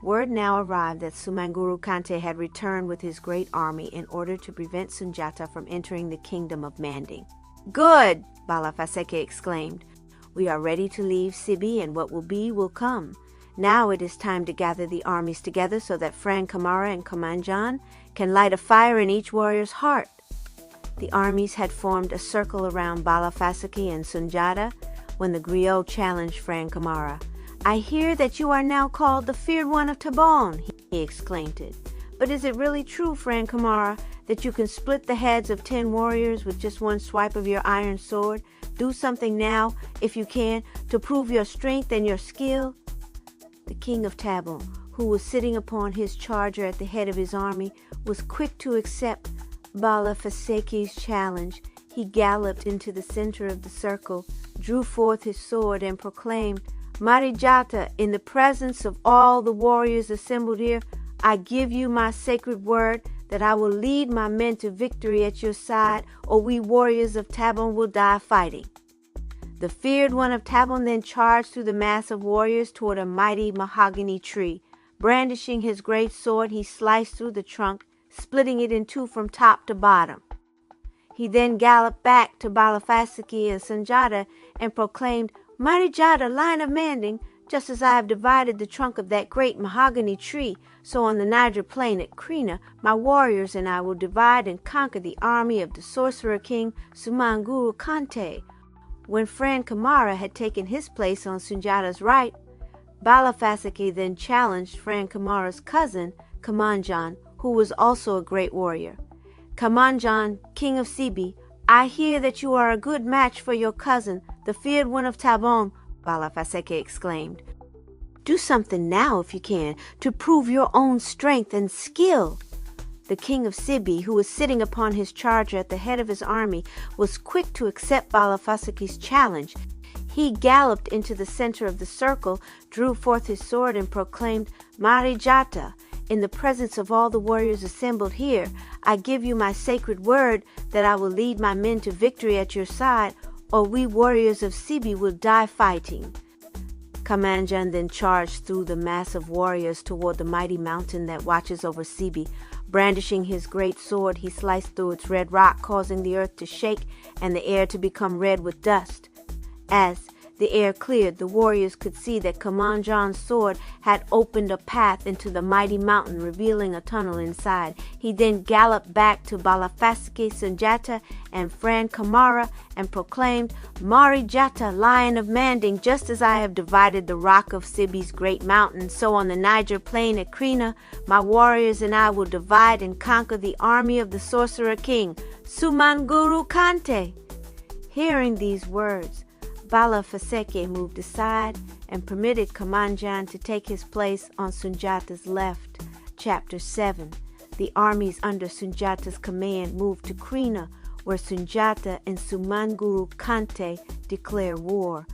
Word now arrived that Sumanguru Kante had returned with his great army in order to prevent Sunjata from entering the kingdom of Manding. "Good!" Balafaseke exclaimed. "We are ready to leave Sibi, and what will be will come. Now it is time to gather the armies together so that Fran Kamara and Kamanjan can light a fire in each warrior's heart." The armies had formed a circle around Balafaseke and Sunjata when the griot challenged Fran Kamara. "I hear that you are now called the feared one of Tabon," he exclaimed. "But is it really true, Fran Kamara, that you can split the heads of 10 warriors with just one swipe of your iron sword? Do something now, if you can, to prove your strength and your skill." The king of Tabon, who was sitting upon his charger at the head of his army, was quick to accept Balafaseke's challenge. He galloped into the center of the circle, drew forth his sword, and proclaimed, "Marijata, in the presence of all the warriors assembled here, I give you my sacred word that I will lead my men to victory at your side, or we warriors of Tabon will die fighting." The feared one of Tabon then charged through the mass of warriors toward a mighty mahogany tree. Brandishing his great sword, he sliced through the trunk, splitting it in two from top to bottom. He then galloped back to Balafaseke and Sunjata and proclaimed, "Marijata, Lion of Manding, just as I have divided the trunk of that great mahogany tree, so on the Niger plain at Krina, my warriors and I will divide and conquer the army of the sorcerer king Sumanguru Kante." When Fran Kamara had taken his place on Sunjata's right, Balafaseke then challenged Fran Kamara's cousin, Kamanjan, who was also a great warrior. "Kamanjan, king of Sibi, I hear that you are a good match for your cousin, the feared one of Tabon," Balafaseke exclaimed. "Do something now, if you can, to prove your own strength and skill." The king of Sibi, who was sitting upon his charger at the head of his army, was quick to accept Balafaseke's challenge. He galloped into the center of the circle, drew forth his sword, and proclaimed, "Marijata, in the presence of all the warriors assembled here, I give you my sacred word that I will lead my men to victory at your side, or we warriors of Sibi will die fighting." Kamanjan then charged through the mass of warriors toward the mighty mountain that watches over Sibi. Brandishing his great sword, he sliced through its red rock, causing the earth to shake and the air to become red with dust. As the air cleared, the warriors could see that Kamanjan's sword had opened a path into the mighty mountain, revealing a tunnel inside. He then galloped back to Balafaseke, Sunjata, and Fran Kamara and proclaimed, "Marijata, Lion of Manding, just as I have divided the rock of Sibi's great mountain, so on the Niger plain at Krina, my warriors and I will divide and conquer the army of the sorcerer king, Sumanguru Kante." Hearing these words, Balafaseke moved aside and permitted Kamanjan to take his place on Sunjata's left. Chapter 7. The armies under Sunjata's command moved to Krina, where Sunjata and Sumanguru Kante declare war.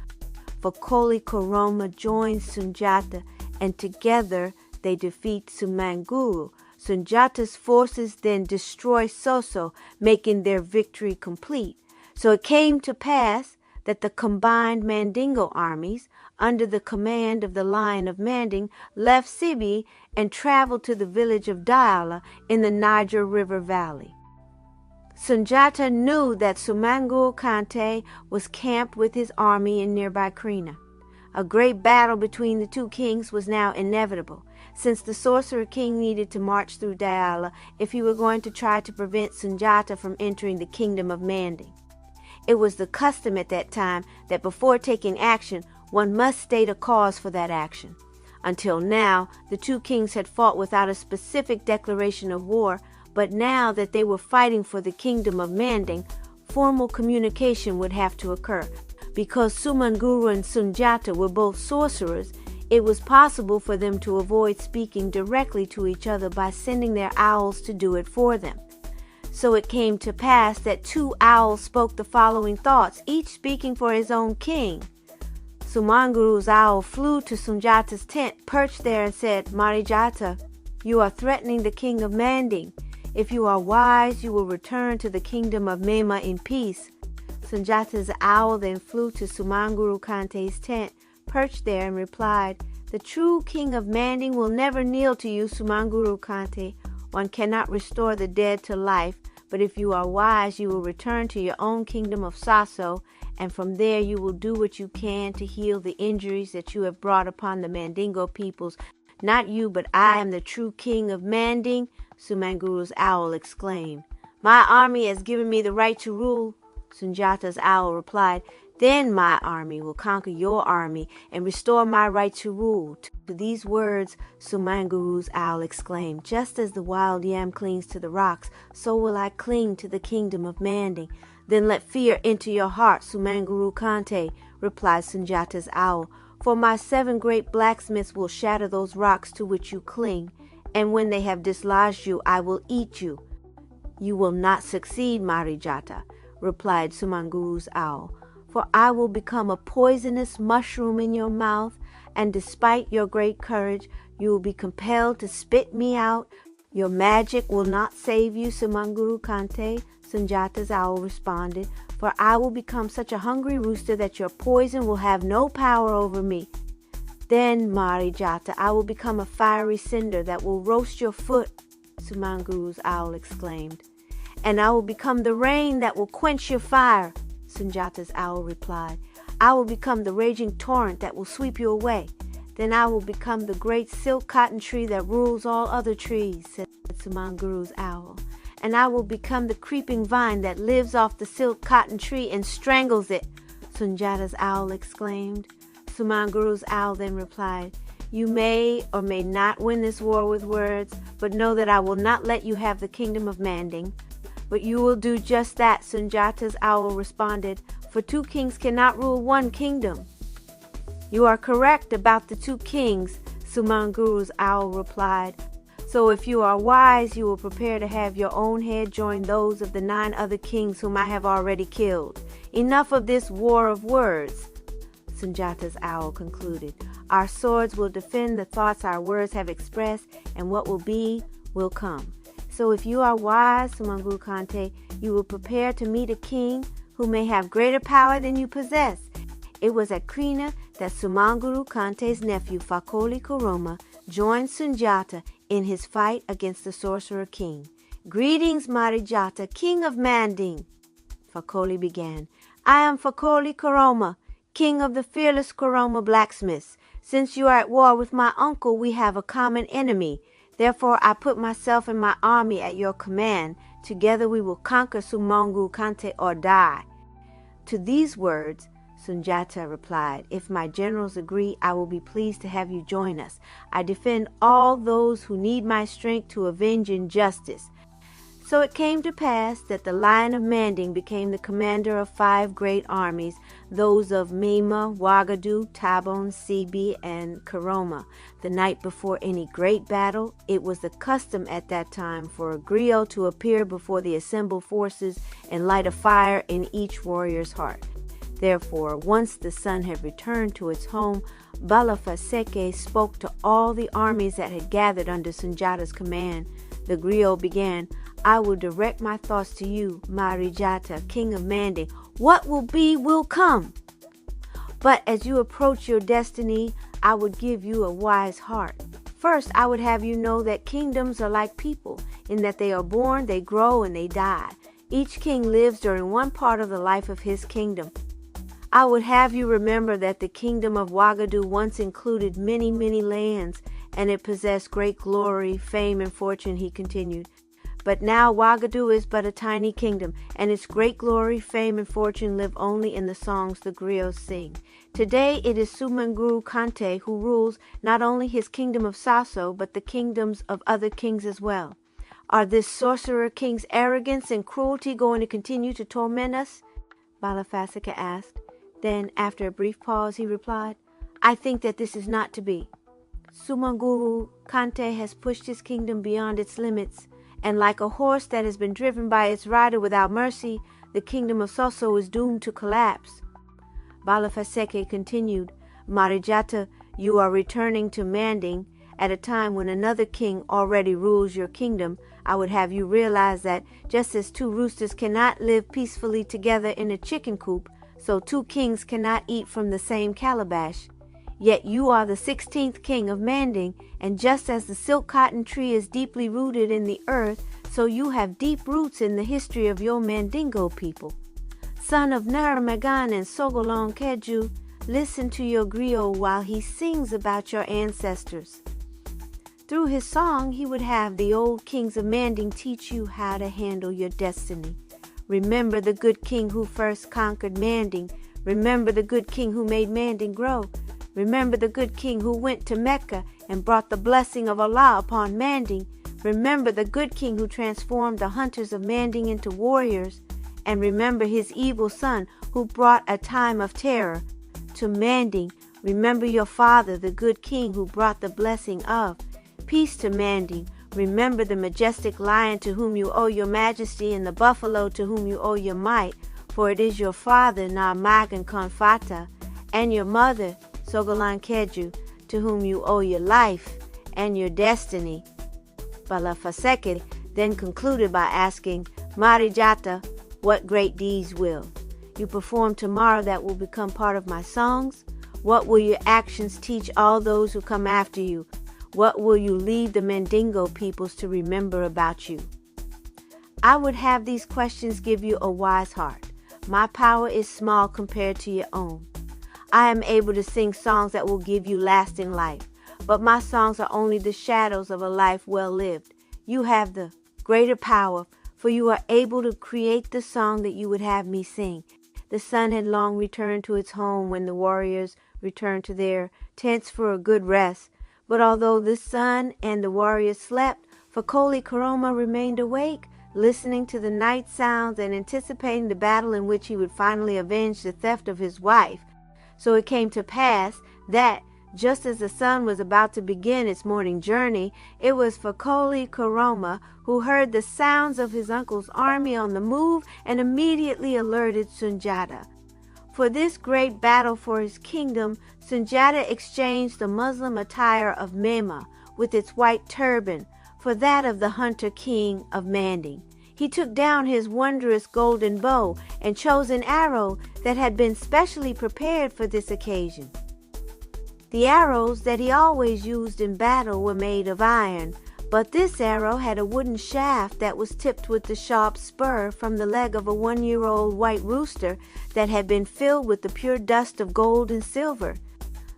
Fakoli Koroma joins Sunjata, and together they defeat Sumanguru. Sunjata's forces then destroy Soso, making their victory complete. So it came to pass that the combined Mandingo armies, under the command of the Lion of Manding, left Sibi and traveled to the village of Diala in the Niger River Valley. Sunjata knew that Sumanguru Kante was camped with his army in nearby Krina. A great battle between the two kings was now inevitable, since the sorcerer king needed to march through Diala if he were going to try to prevent Sunjata from entering the kingdom of Manding. It was the custom at that time that before taking action, one must state a cause for that action. Until now, the two kings had fought without a specific declaration of war, but now that they were fighting for the kingdom of Manding, formal communication would have to occur. Because Sumanguru and Sunjata were both sorcerers, it was possible for them to avoid speaking directly to each other by sending their owls to do it for them. So it came to pass that two owls spoke the following thoughts, each speaking for his own king. Sumanguru's owl flew to Sunjata's tent, perched there, and said, "Marijata, you are threatening the king of Manding. If you are wise, you will return to the kingdom of Mema in peace." Sunjata's owl then flew to Sumanguru Kante's tent, perched there, and replied, "The true king of Manding will never kneel to you, Sumanguru Kante. One cannot restore the dead to life, but if you are wise, you will return to your own kingdom of Saso, and from there you will do what you can to heal the injuries that you have brought upon the Mandingo peoples. Not you, but I am the true king of Manding," Sumanguru's owl exclaimed. "My army has given me the right to rule," Sunjata's owl replied. "Then my army will conquer your army and restore my right to rule." To these words, Sumanguru's owl exclaimed, "Just as the wild yam clings to the rocks, so will I cling to the kingdom of Manding." "Then let fear enter your heart, Sumanguru Kante," replied Sunjata's owl, "for my 7 great blacksmiths will shatter those rocks to which you cling, and when they have dislodged you, I will eat you." "You will not succeed, Marijata," replied Sumanguru's owl, "for I will become a poisonous mushroom in your mouth, and despite your great courage, you will be compelled to spit me out. Your magic will not save you, Sumanguru Kante," Sunjata's owl responded, "for I will become such a hungry rooster that your poison will have no power over me. Then, Marijata, I will become a fiery cinder that will roast your foot," Sumanguru's owl exclaimed. "And I will become the rain that will quench your fire," Sunjata's owl replied. "I will become the raging torrent that will sweep you away. Then I will become the great silk cotton tree that rules all other trees," said Sumanguru's owl. "And I will become the creeping vine that lives off the silk cotton tree and strangles it," Sunjata's owl exclaimed. Sumanguru's owl then replied, "You may or may not win this war with words, but know that I will not let you have the kingdom of Manding." "But you will do just that," Sunjata's owl responded, "for 2 kings cannot rule 1 kingdom." "You are correct about the 2 kings," Sumanguru's owl replied. "So if you are wise, you will prepare to have your own head join those of the 9 other kings whom I have already killed. Enough of this war of words," Sunjata's owl concluded. "Our swords will defend the thoughts our words have expressed, and what will be, will come. So if you are wise, Sumanguru Kante, you will prepare to meet a king who may have greater power than you possess." It was at Krina that Sumanguru Kante's nephew, Fakoli Koroma, joined Sunjata in his fight against the sorcerer king. "Greetings, Marijata, king of Manding," Fakoli began. "I am Fakoli Koroma, king of the fearless Koroma blacksmiths. Since you are at war with my uncle, we have a common enemy. Therefore I put myself and my army at your command. Together we will conquer Sumanguru Kante or die." To these words, Sunjata replied, "If my generals agree, I will be pleased to have you join us. I defend all those who need my strength to avenge injustice." So it came to pass that the Lion of Manding became the commander of 5 great armies, those of Mema, Wagadu, Tabon, Sibi, and Karoma. The night before any great battle, it was the custom at that time for a griot to appear before the assembled forces and light a fire in each warrior's heart. Therefore, once the sun had returned to its home, Balafaseke spoke to all the armies that had gathered under Sunjata's command. The griot began, "I will direct my thoughts to you, Marijata, king of Manding. What will be will come. But as you approach your destiny, I would give you a wise heart. First, I would have you know that kingdoms are like people, in that they are born, they grow, and they die. Each king lives during one part of the life of his kingdom. I would have you remember that the kingdom of Wagadu once included many, many lands, and it possessed great glory, fame, and fortune, he continued. But now Wagadu is but a tiny kingdom, and its great glory, fame, and fortune live only in the songs the griots sing. Today it is Sumanguru Kante who rules not only his kingdom of Sasso, but the kingdoms of other kings as well. Are this sorcerer king's arrogance and cruelty going to continue to torment us? Balafasika asked. Then, after a brief pause, he replied, I think that this is not to be. Sumanguru Kante has pushed his kingdom beyond its limits, and like a horse that has been driven by its rider without mercy, the kingdom of Soso is doomed to collapse. Balafaseke continued, Marijata, you are returning to Manding at a time when another king already rules your kingdom. I would have you realize that just as two roosters cannot live peacefully together in a chicken coop, so two kings cannot eat from the same calabash. Yet you are the 16th king of Manding, and just as the silk cotton tree is deeply rooted in the earth, so you have deep roots in the history of your Mandingo people. Son of Nare Maghan and Sogolon Kedju, listen to your griot while he sings about your ancestors. Through his song, he would have the old kings of Manding teach you how to handle your destiny. Remember the good king who first conquered Manding. Remember the good king who made Manding grow. Remember the good king who went to Mecca and brought the blessing of Allah upon Manding. Remember the good king who transformed the hunters of Manding into warriors. And remember his evil son who brought a time of terror to Manding. Remember your father, the good king who brought the blessing of peace to Manding. Remember the majestic lion to whom you owe your majesty, and the buffalo to whom you owe your might, for it is your father, Nare Maghan Kon Fatta, and your mother, Sogolon Kedju, to whom you owe your life and your destiny. Balafaseke then concluded by asking, Marijata, what great deeds will you perform tomorrow that will become part of my songs? What will your actions teach all those who come after you? What will you leave the Mandingo peoples to remember about you? I would have these questions give you a wise heart. My power is small compared to your own. I am able to sing songs that will give you lasting life, but my songs are only the shadows of a life well lived. You have the greater power, for you are able to create the song that you would have me sing. The sun had long returned to its home when the warriors returned to their tents for a good rest. But although the sun and the warriors slept, Fakoli Karoma remained awake, listening to the night sounds and anticipating the battle in which he would finally avenge the theft of his wife. So it came to pass that, just as the sun was about to begin its morning journey, it was Fakoli Karoma who heard the sounds of his uncle's army on the move and immediately alerted Sunjata. For this great battle for his kingdom, Sunjata exchanged the Muslim attire of Mema with its white turban for that of the hunter king of Manding. He took down his wondrous golden bow and chose an arrow that had been specially prepared for this occasion. The arrows that he always used in battle were made of iron, but this arrow had a wooden shaft that was tipped with the sharp spur from the leg of a 1-year-old white rooster that had been filled with the pure dust of gold and silver.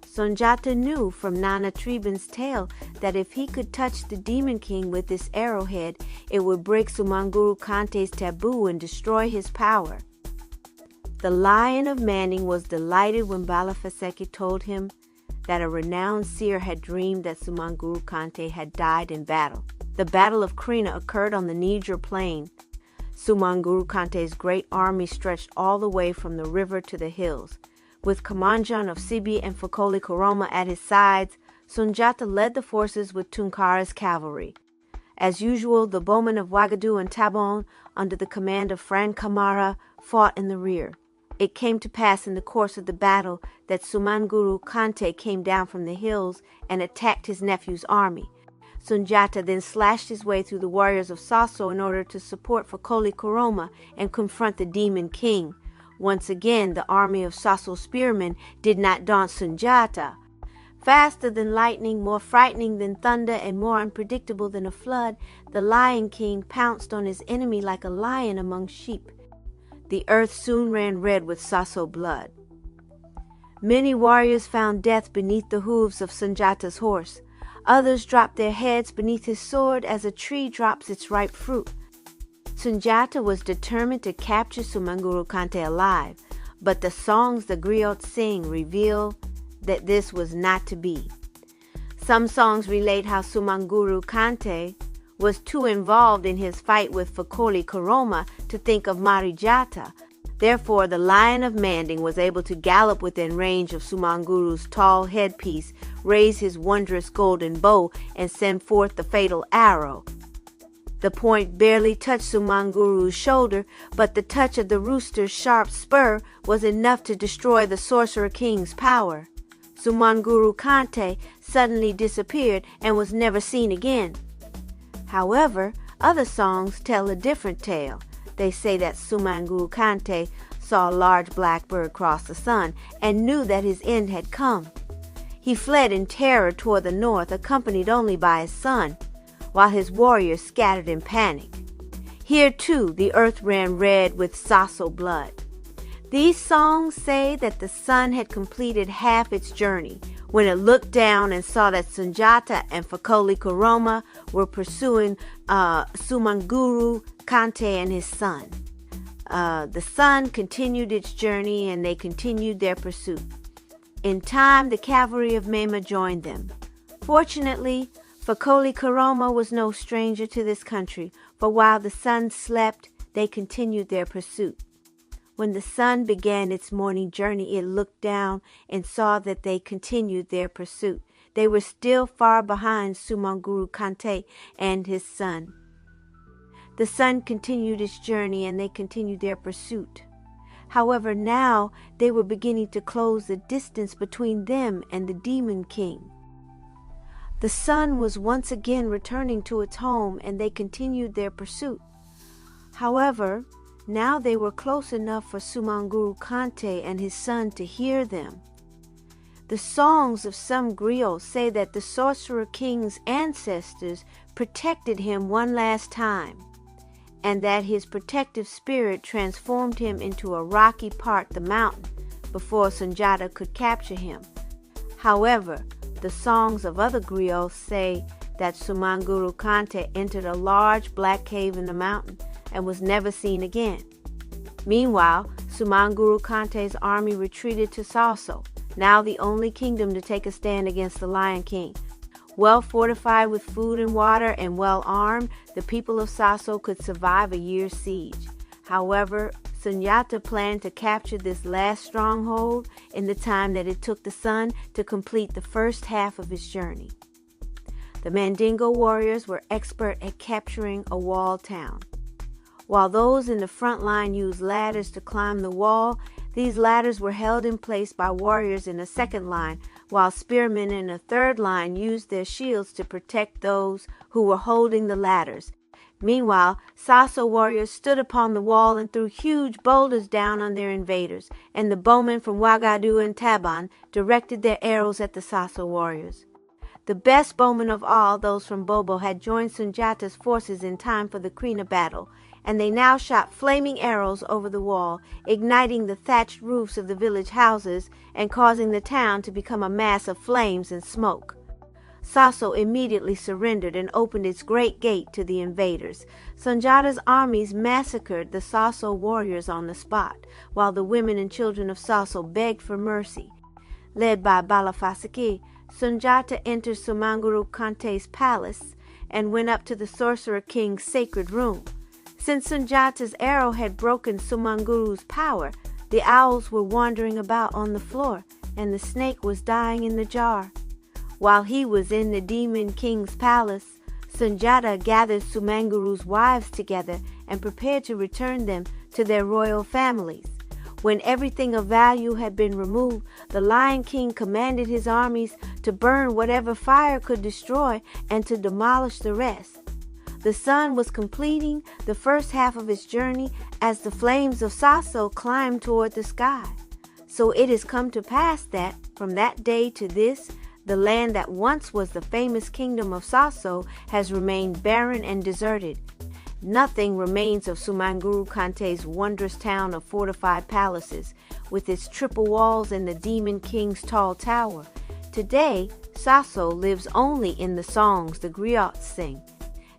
Sunjata knew from Nana Triban's tale that if he could touch the Demon King with this arrowhead, it would break Sumanguru Kante's taboo and destroy his power. The Lion of Manding was delighted when Balafaseke told him that a renowned seer had dreamed that Sumanguru Kante had died in battle. The Battle of Krina occurred on the Niger Plain. Sumanguru Kante's great army stretched all the way from the river to the hills. With Kamanjan of Sibi and Fakoli Karoma at his sides, Sunjata led the forces with Tunkara's cavalry. As usual, the bowmen of Wagadu and Tabon, under the command of Fran Kamara, fought in the rear. It came to pass in the course of the battle that Sumanguru Kante came down from the hills and attacked his nephew's army. Sunjata then slashed his way through the warriors of Sasso in order to support Fakoli Karoma and confront the Demon King. Once again, the army of Saso spearmen did not daunt Sunjata. Faster than lightning, more frightening than thunder, and more unpredictable than a flood, the Lion King pounced on his enemy like a lion among sheep. The earth soon ran red with Saso blood. Many warriors found death beneath the hooves of Sunjata's horse. Others dropped their heads beneath his sword as a tree drops its ripe fruit. Sunjata was determined to capture Sumanguru Kante alive, but the songs the griots sing reveal that this was not to be. Some songs relate how Sumanguru Kante was too involved in his fight with Fakoli Karoma to think of Marijata. Therefore, the Lion of Manding was able to gallop within range of Sumanguru's tall headpiece, raise his wondrous golden bow, and send forth the fatal arrow. The point barely touched Sumanguru's shoulder, but the touch of the rooster's sharp spur was enough to destroy the Sorcerer King's power. Sumanguru Kante suddenly disappeared and was never seen again. However, other songs tell a different tale. They say that Sumanguru Kante saw a large black bird cross the sun and knew that his end had come. He fled in terror toward the north, accompanied only by his son, while his warriors scattered in panic. Here, too, the earth ran red with Saso blood. These songs say that the sun had completed half its journey when it looked down and saw that Sunjata and Fakoli Karoma were pursuing Sumanguru Kante and his son. The sun continued its journey and they continued their pursuit. In time, the cavalry of Mema joined them. Fortunately, Fakoli Karoma was no stranger to this country, for while the sun slept, they continued their pursuit. When the sun began its morning journey, it looked down and saw that they continued their pursuit. They were still far behind Sumanguru Kante and his son. The sun continued its journey and they continued their pursuit. However, now they were beginning to close the distance between them and the Demon King. The sun was once again returning to its home and they continued their pursuit. However, now they were close enough for Sumanguru Kante and his son to hear them. The songs of some griots say that the Sorcerer King's ancestors protected him one last time, and that his protective spirit transformed him into a rocky part of the mountain before Sunjata could capture him. However, the songs of other griots say that Sumanguru Kante entered a large black cave in the mountain and was never seen again. Meanwhile, Sumanguru Kante's army retreated to Saso, now the only kingdom to take a stand against the Lion King. Well fortified with food and water and well armed, the people of Saso could survive a year's siege. However, Sunjata planned to capture this last stronghold in the time that it took the sun to complete the first half of his journey. The Mandingo warriors were expert at capturing a walled town. While those in the front line used ladders to climb the wall, these ladders were held in place by warriors in a second line, while spearmen in a third line used their shields to protect those who were holding the ladders. Meanwhile, Saso warriors stood upon the wall and threw huge boulders down on their invaders, and the bowmen from Wagadu and Taban directed their arrows at the Saso warriors. The best bowmen of all, those from Bobo, had joined Sunjata's forces in time for the Krina battle, and they now shot flaming arrows over the wall, igniting the thatched roofs of the village houses and causing the town to become a mass of flames and smoke. Saso immediately surrendered and opened its great gate to the invaders. Sunjata's armies massacred the Saso warriors on the spot, while the women and children of Saso begged for mercy. Led by Balafasaki, Sunjata entered Sumanguru Kante's palace and went up to the Sorcerer King's sacred room. Since Sunjata's arrow had broken Sumanguru's power, the owls were wandering about on the floor, and the snake was dying in the jar. While he was in the Demon King's palace, Sunjata gathered Sumanguru's wives together and prepared to return them to their royal families. When everything of value had been removed, the Lion King commanded his armies to burn whatever fire could destroy and to demolish the rest. The sun was completing the first half of its journey as the flames of Saso climbed toward the sky. So it has come to pass that, from that day to this, the land that once was the famous kingdom of Saso has remained barren and deserted. Nothing remains of Sumanguru Kante's wondrous town of fortified palaces, with its triple walls and the demon king's tall tower. Today, Saso lives only in the songs the griots sing.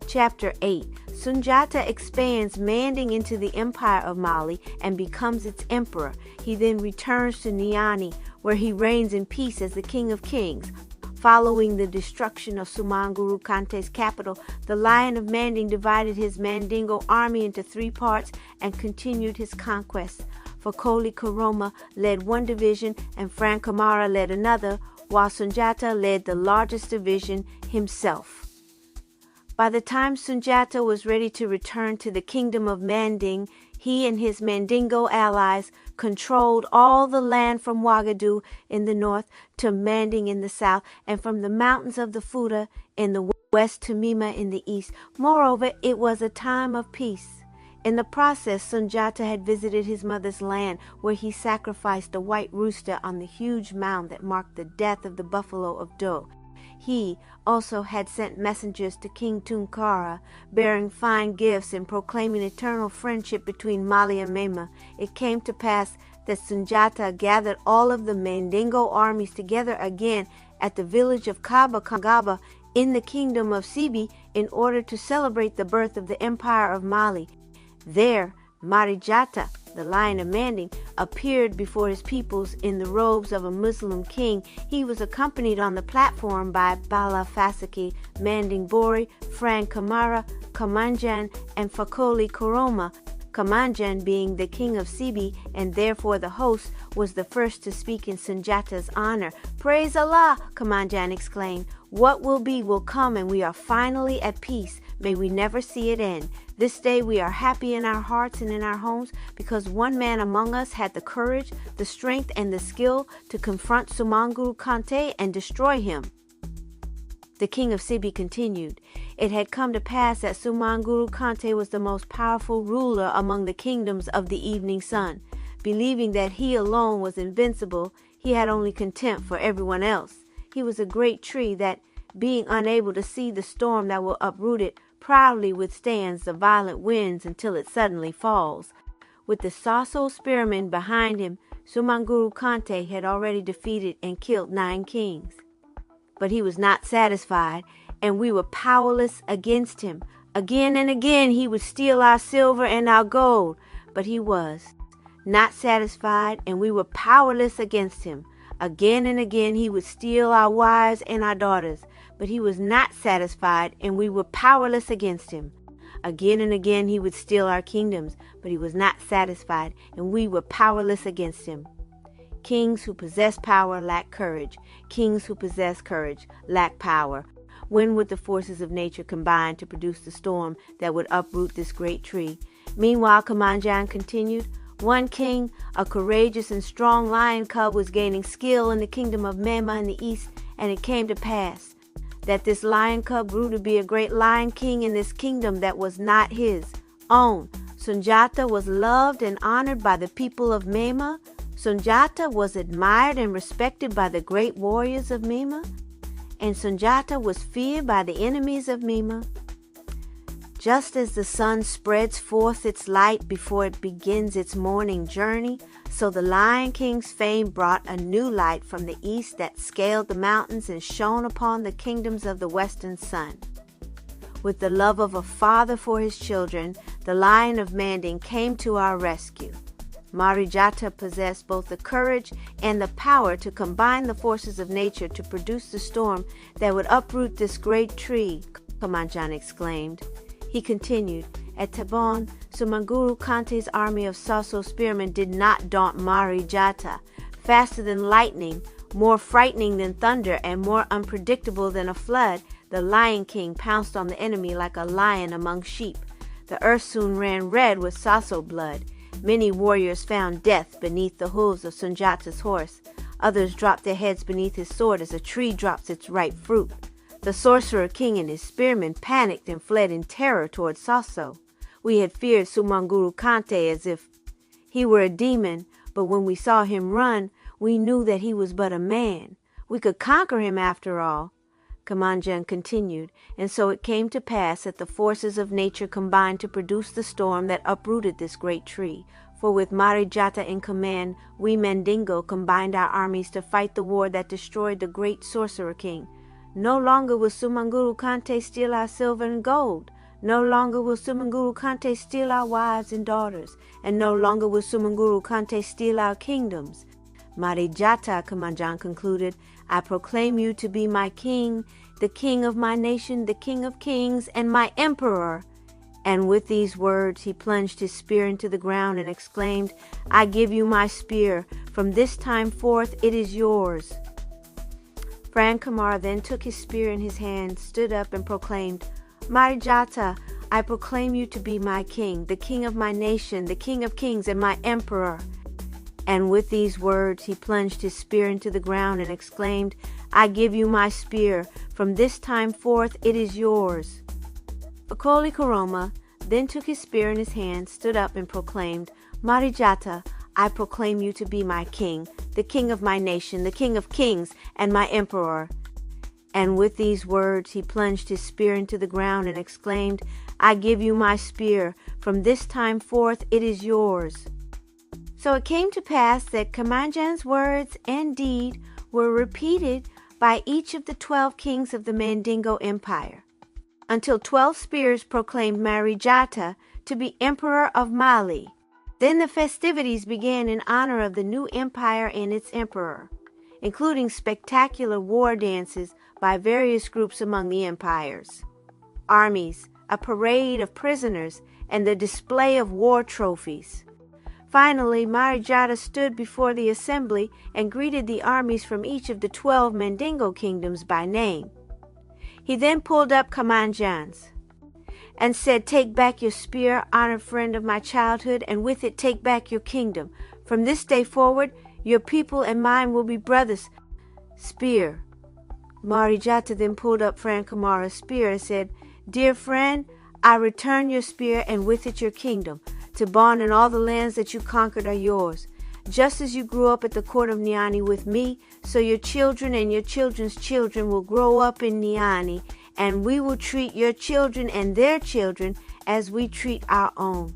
Chapter 8. Sunjata expands Manding into the empire of Mali and becomes its emperor. He then returns to Niani, where he reigns in peace as the king of kings. Following the destruction of Sumanguru Kante's capital, the Lion of Manding divided his Mandingo army into 3 parts and continued his conquests. Fakoli Karoma led one division and Frankamara led another, while Sunjata led the largest division himself. By the time Sunjata was ready to return to the kingdom of Manding, he and his Mandingo allies controlled all the land from Wagadu in the north to Manding in the south, and from the mountains of the Fuda in the west to Mima in the east. Moreover, it was a time of peace. In the process, Sunjata had visited his mother's land, where he sacrificed a white rooster on the huge mound that marked the death of the buffalo of Do. He also had sent messengers to King Tunkara, bearing fine gifts and proclaiming eternal friendship between Mali and Mema. It came to pass that Sunjata gathered all of the Mandingo armies together again at the village of Kaba Kangaba in the kingdom of Sibi in order to celebrate the birth of the empire of Mali. There, Marijata, the Lion of Manding, appeared before his peoples in the robes of a Muslim king. He was accompanied on the platform by Bala Fasaki, Manding Bori, Frank Kamara, Kamanjan, and Fakoli Koroma. Kamanjan, being the king of Sibi and therefore the host, was the first to speak in Sunjata's honor. "Praise Allah!" Kamanjan exclaimed. "What will be will come, and we are finally at peace. May we never see it end. This day we are happy in our hearts and in our homes because one man among us had the courage, the strength, and the skill to confront Sumanguru Kante and destroy him." The king of Sibi continued, "It had come to pass that Sumanguru Kante was the most powerful ruler among the kingdoms of the evening sun. Believing that he alone was invincible, he had only contempt for everyone else. He was a great tree that, being unable to see the storm that will uproot it, proudly withstands the violent winds until it suddenly falls. With the Saso spearmen behind him, Sumanguru Kante had already defeated and killed 9 kings. But he was not satisfied, and we were powerless against him. Again and again he would steal our silver and our gold, but he was not satisfied, and we were powerless against him. Again and again he would steal our wives and our daughters, but he was not satisfied, and we were powerless against him. Again and again he would steal our kingdoms, but he was not satisfied, and we were powerless against him. Kings who possess power lack courage. Kings who possess courage lack power. When would the forces of nature combine to produce the storm that would uproot this great tree?" Meanwhile, Kamanjan continued, "One king, a courageous and strong lion cub, was gaining skill in the kingdom of Mema in the east, and it came to pass that this lion cub grew to be a great lion king in this kingdom that was not his own. Sunjata was loved and honored by the people of Mema. Sunjata was admired and respected by the great warriors of Mema, and Sunjata was feared by the enemies of Mema. Just as the sun spreads forth its light before it begins its morning journey, so the Lion King's fame brought a new light from the east that scaled the mountains and shone upon the kingdoms of the western sun. With the love of a father for his children, the Lion of Manding came to our rescue. Marijata possessed both the courage and the power to combine the forces of nature to produce the storm that would uproot this great tree," Kamanjan exclaimed. He continued, "At Tabon, Sumanguru Kante's army of Saso spearmen did not daunt Marijata. Faster than lightning, more frightening than thunder, and more unpredictable than a flood, the Lion King pounced on the enemy like a lion among sheep. The earth soon ran red with Saso blood. Many warriors found death beneath the hooves of Sunjata's horse. Others dropped their heads beneath his sword as a tree drops its ripe fruit. The sorcerer king and his spearmen panicked and fled in terror toward Saso. We had feared Sumanguru Kante as if he were a demon, but when we saw him run, we knew that he was but a man. We could conquer him after all, Kamanjan continued, and so it came to pass that the forces of nature combined to produce the storm that uprooted this great tree. For with Marijata in command, we Mandingo combined our armies to fight the war that destroyed the great sorcerer king. No longer will Sumanguru Kante steal our silver and gold. No longer will Sumanguru Kante steal our wives and daughters. And no longer will Sumanguru Kante steal our kingdoms. Marijata, Kamanjan concluded, I proclaim you to be my king, the king of my nation, the king of kings, and my emperor. And with these words he plunged his spear into the ground and exclaimed, I give you my spear. From this time forth it is yours. Fran Kamar then took his spear in his hand, stood up and proclaimed, Marijata, I proclaim you to be my king, the king of my nation, the king of kings, and my emperor. And with these words he plunged his spear into the ground and exclaimed, I give you my spear. From this time forth it is yours. Fakoli Koroma then took his spear in his hand, stood up and proclaimed, Marijata, I proclaim you to be my king, the king of my nation, the king of kings, and my emperor. And with these words he plunged his spear into the ground and exclaimed, I give you my spear. From this time forth it is yours. So it came to pass that Kamanjan's words and deed were repeated by each of the 12 kings of the Mandingo Empire, until 12 spears proclaimed Marijata to be emperor of Mali. Then the festivities began in honor of the new empire and its emperor, including spectacular war dances by various groups among the empires, armies, a parade of prisoners, and the display of war trophies. Finally, Marijata stood before the assembly and greeted the armies from each of the 12 Mandingo kingdoms by name. He then pulled up Kamanjan's and said, Take back your spear, honored friend of my childhood, and with it take back your kingdom. From this day forward, your people and mine will be brothers. Spear. Marijata then pulled up Fran Kamara's spear and said, Dear friend, I return your spear and with it your kingdom. Taban and all the lands that you conquered are yours. Just as you grew up at the court of Niani with me, so your children and your children's children will grow up in Niani, and we will treat your children and their children as we treat our own.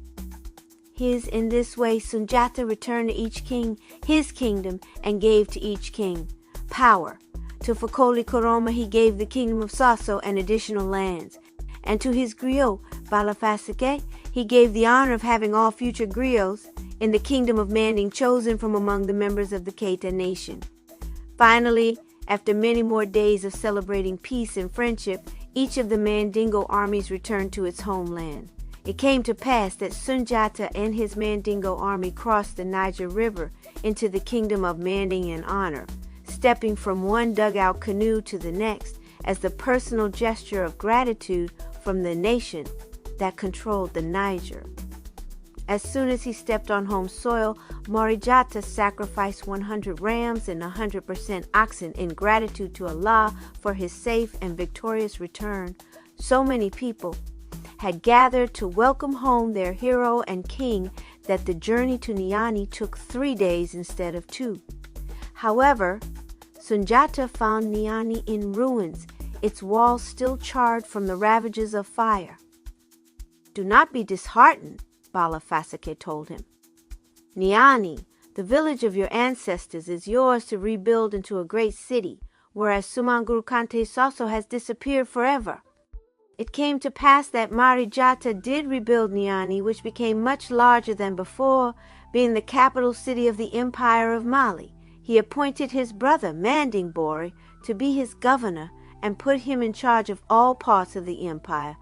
In this way Sunjata returned to each king his kingdom and gave to each king power. To Fakoli Koroma he gave the kingdom of Saso and additional lands. And to his griot, Balafasake, he gave the honor of having all future griots in the kingdom of Manding chosen from among the members of the Keita nation. Finally, after many more days of celebrating peace and friendship, each of the Mandingo armies returned to its homeland. It came to pass that Sunjata and his Mandingo army crossed the Niger River into the kingdom of Manding in honor, stepping from one dugout canoe to the next as the personal gesture of gratitude from the nation that controlled the Niger. As soon as he stepped on home soil, Marijata sacrificed 100 rams and 100% oxen in gratitude to Allah for his safe and victorious return. So many people had gathered to welcome home their hero and king that the journey to Niani took 3 days instead of 2. However, Sunjata found Niani in ruins, its walls still charred from the ravages of fire. Do not be disheartened, Balafasake told him. Niani, the village of your ancestors, is yours to rebuild into a great city, whereas Sumanguru Kante Saso has disappeared forever. It came to pass that Marijata did rebuild Niani, which became much larger than before, being the capital city of the Empire of Mali. He appointed his brother, Manding Bori, to be his governor and put him in charge of all parts of the empire.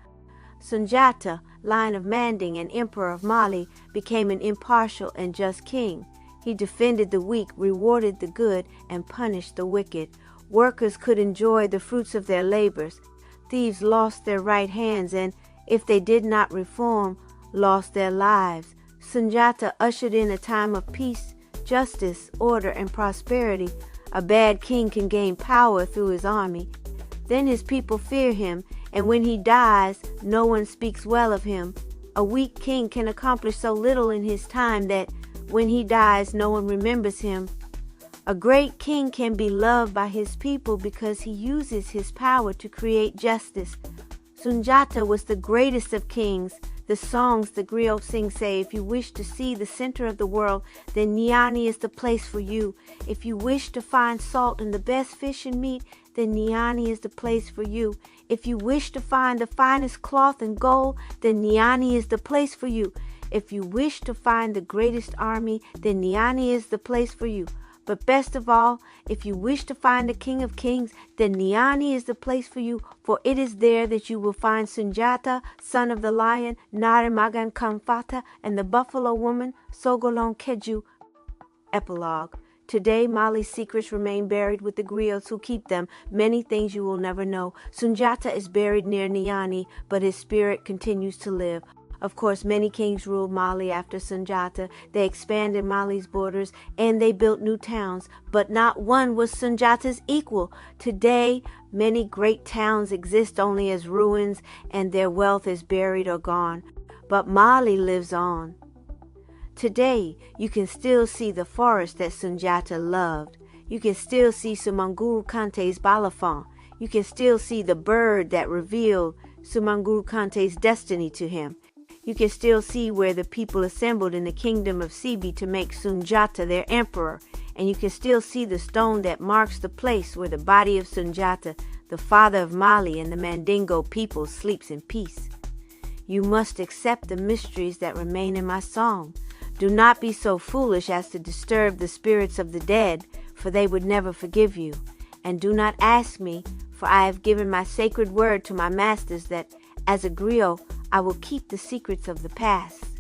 Sunjata, line of Manding and emperor of Mali, became an impartial and just king. He defended the weak, rewarded the good, and punished the wicked. Workers could enjoy the fruits of their labors. Thieves lost their right hands and, if they did not reform, lost their lives. Sunjata ushered in a time of peace, justice, order, and prosperity. A bad king can gain power through his army. Then his people fear him, and when he dies, no one speaks well of him. A weak king can accomplish so little in his time that when he dies, no one remembers him. A great king can be loved by his people because he uses his power to create justice. Sunjata was the greatest of kings. The songs the griot sing say, if you wish to see the center of the world, then Nyani is the place for you. If you wish to find salt and the best fish and meat, then Nyani is the place for you. If you wish to find the finest cloth and gold, then Nyani is the place for you. If you wish to find the greatest army, then Nyani is the place for you. But best of all, if you wish to find the King of Kings, then Nyani is the place for you, for it is there that you will find Sunjata, son of the lion, Nare Maghan Kon Fatta, and the buffalo woman, Sogolon Kedju. Epilogue. Today, Mali's secrets remain buried with the griots who keep them. Many things you will never know. Sunjata is buried near Nyani, but his spirit continues to live. Of course, many kings ruled Mali after Sunjata. They expanded Mali's borders and they built new towns, but not one was Sunjata's equal. Today, many great towns exist only as ruins and their wealth is buried or gone. But Mali lives on. Today, you can still see the forest that Sunjata loved. You can still see Sumanguru Kante's balafon. You can still see the bird that revealed Sumanguru Kante's destiny to him. You can still see where the people assembled in the kingdom of Sibi to make Sunjata their emperor. And you can still see the stone that marks the place where the body of Sunjata, the father of Mali and the Mandingo people, sleeps in peace. You must accept the mysteries that remain in my song. Do not be so foolish as to disturb the spirits of the dead, for they would never forgive you. And do not ask me, for I have given my sacred word to my masters that, as a griot, I will keep the secrets of the past.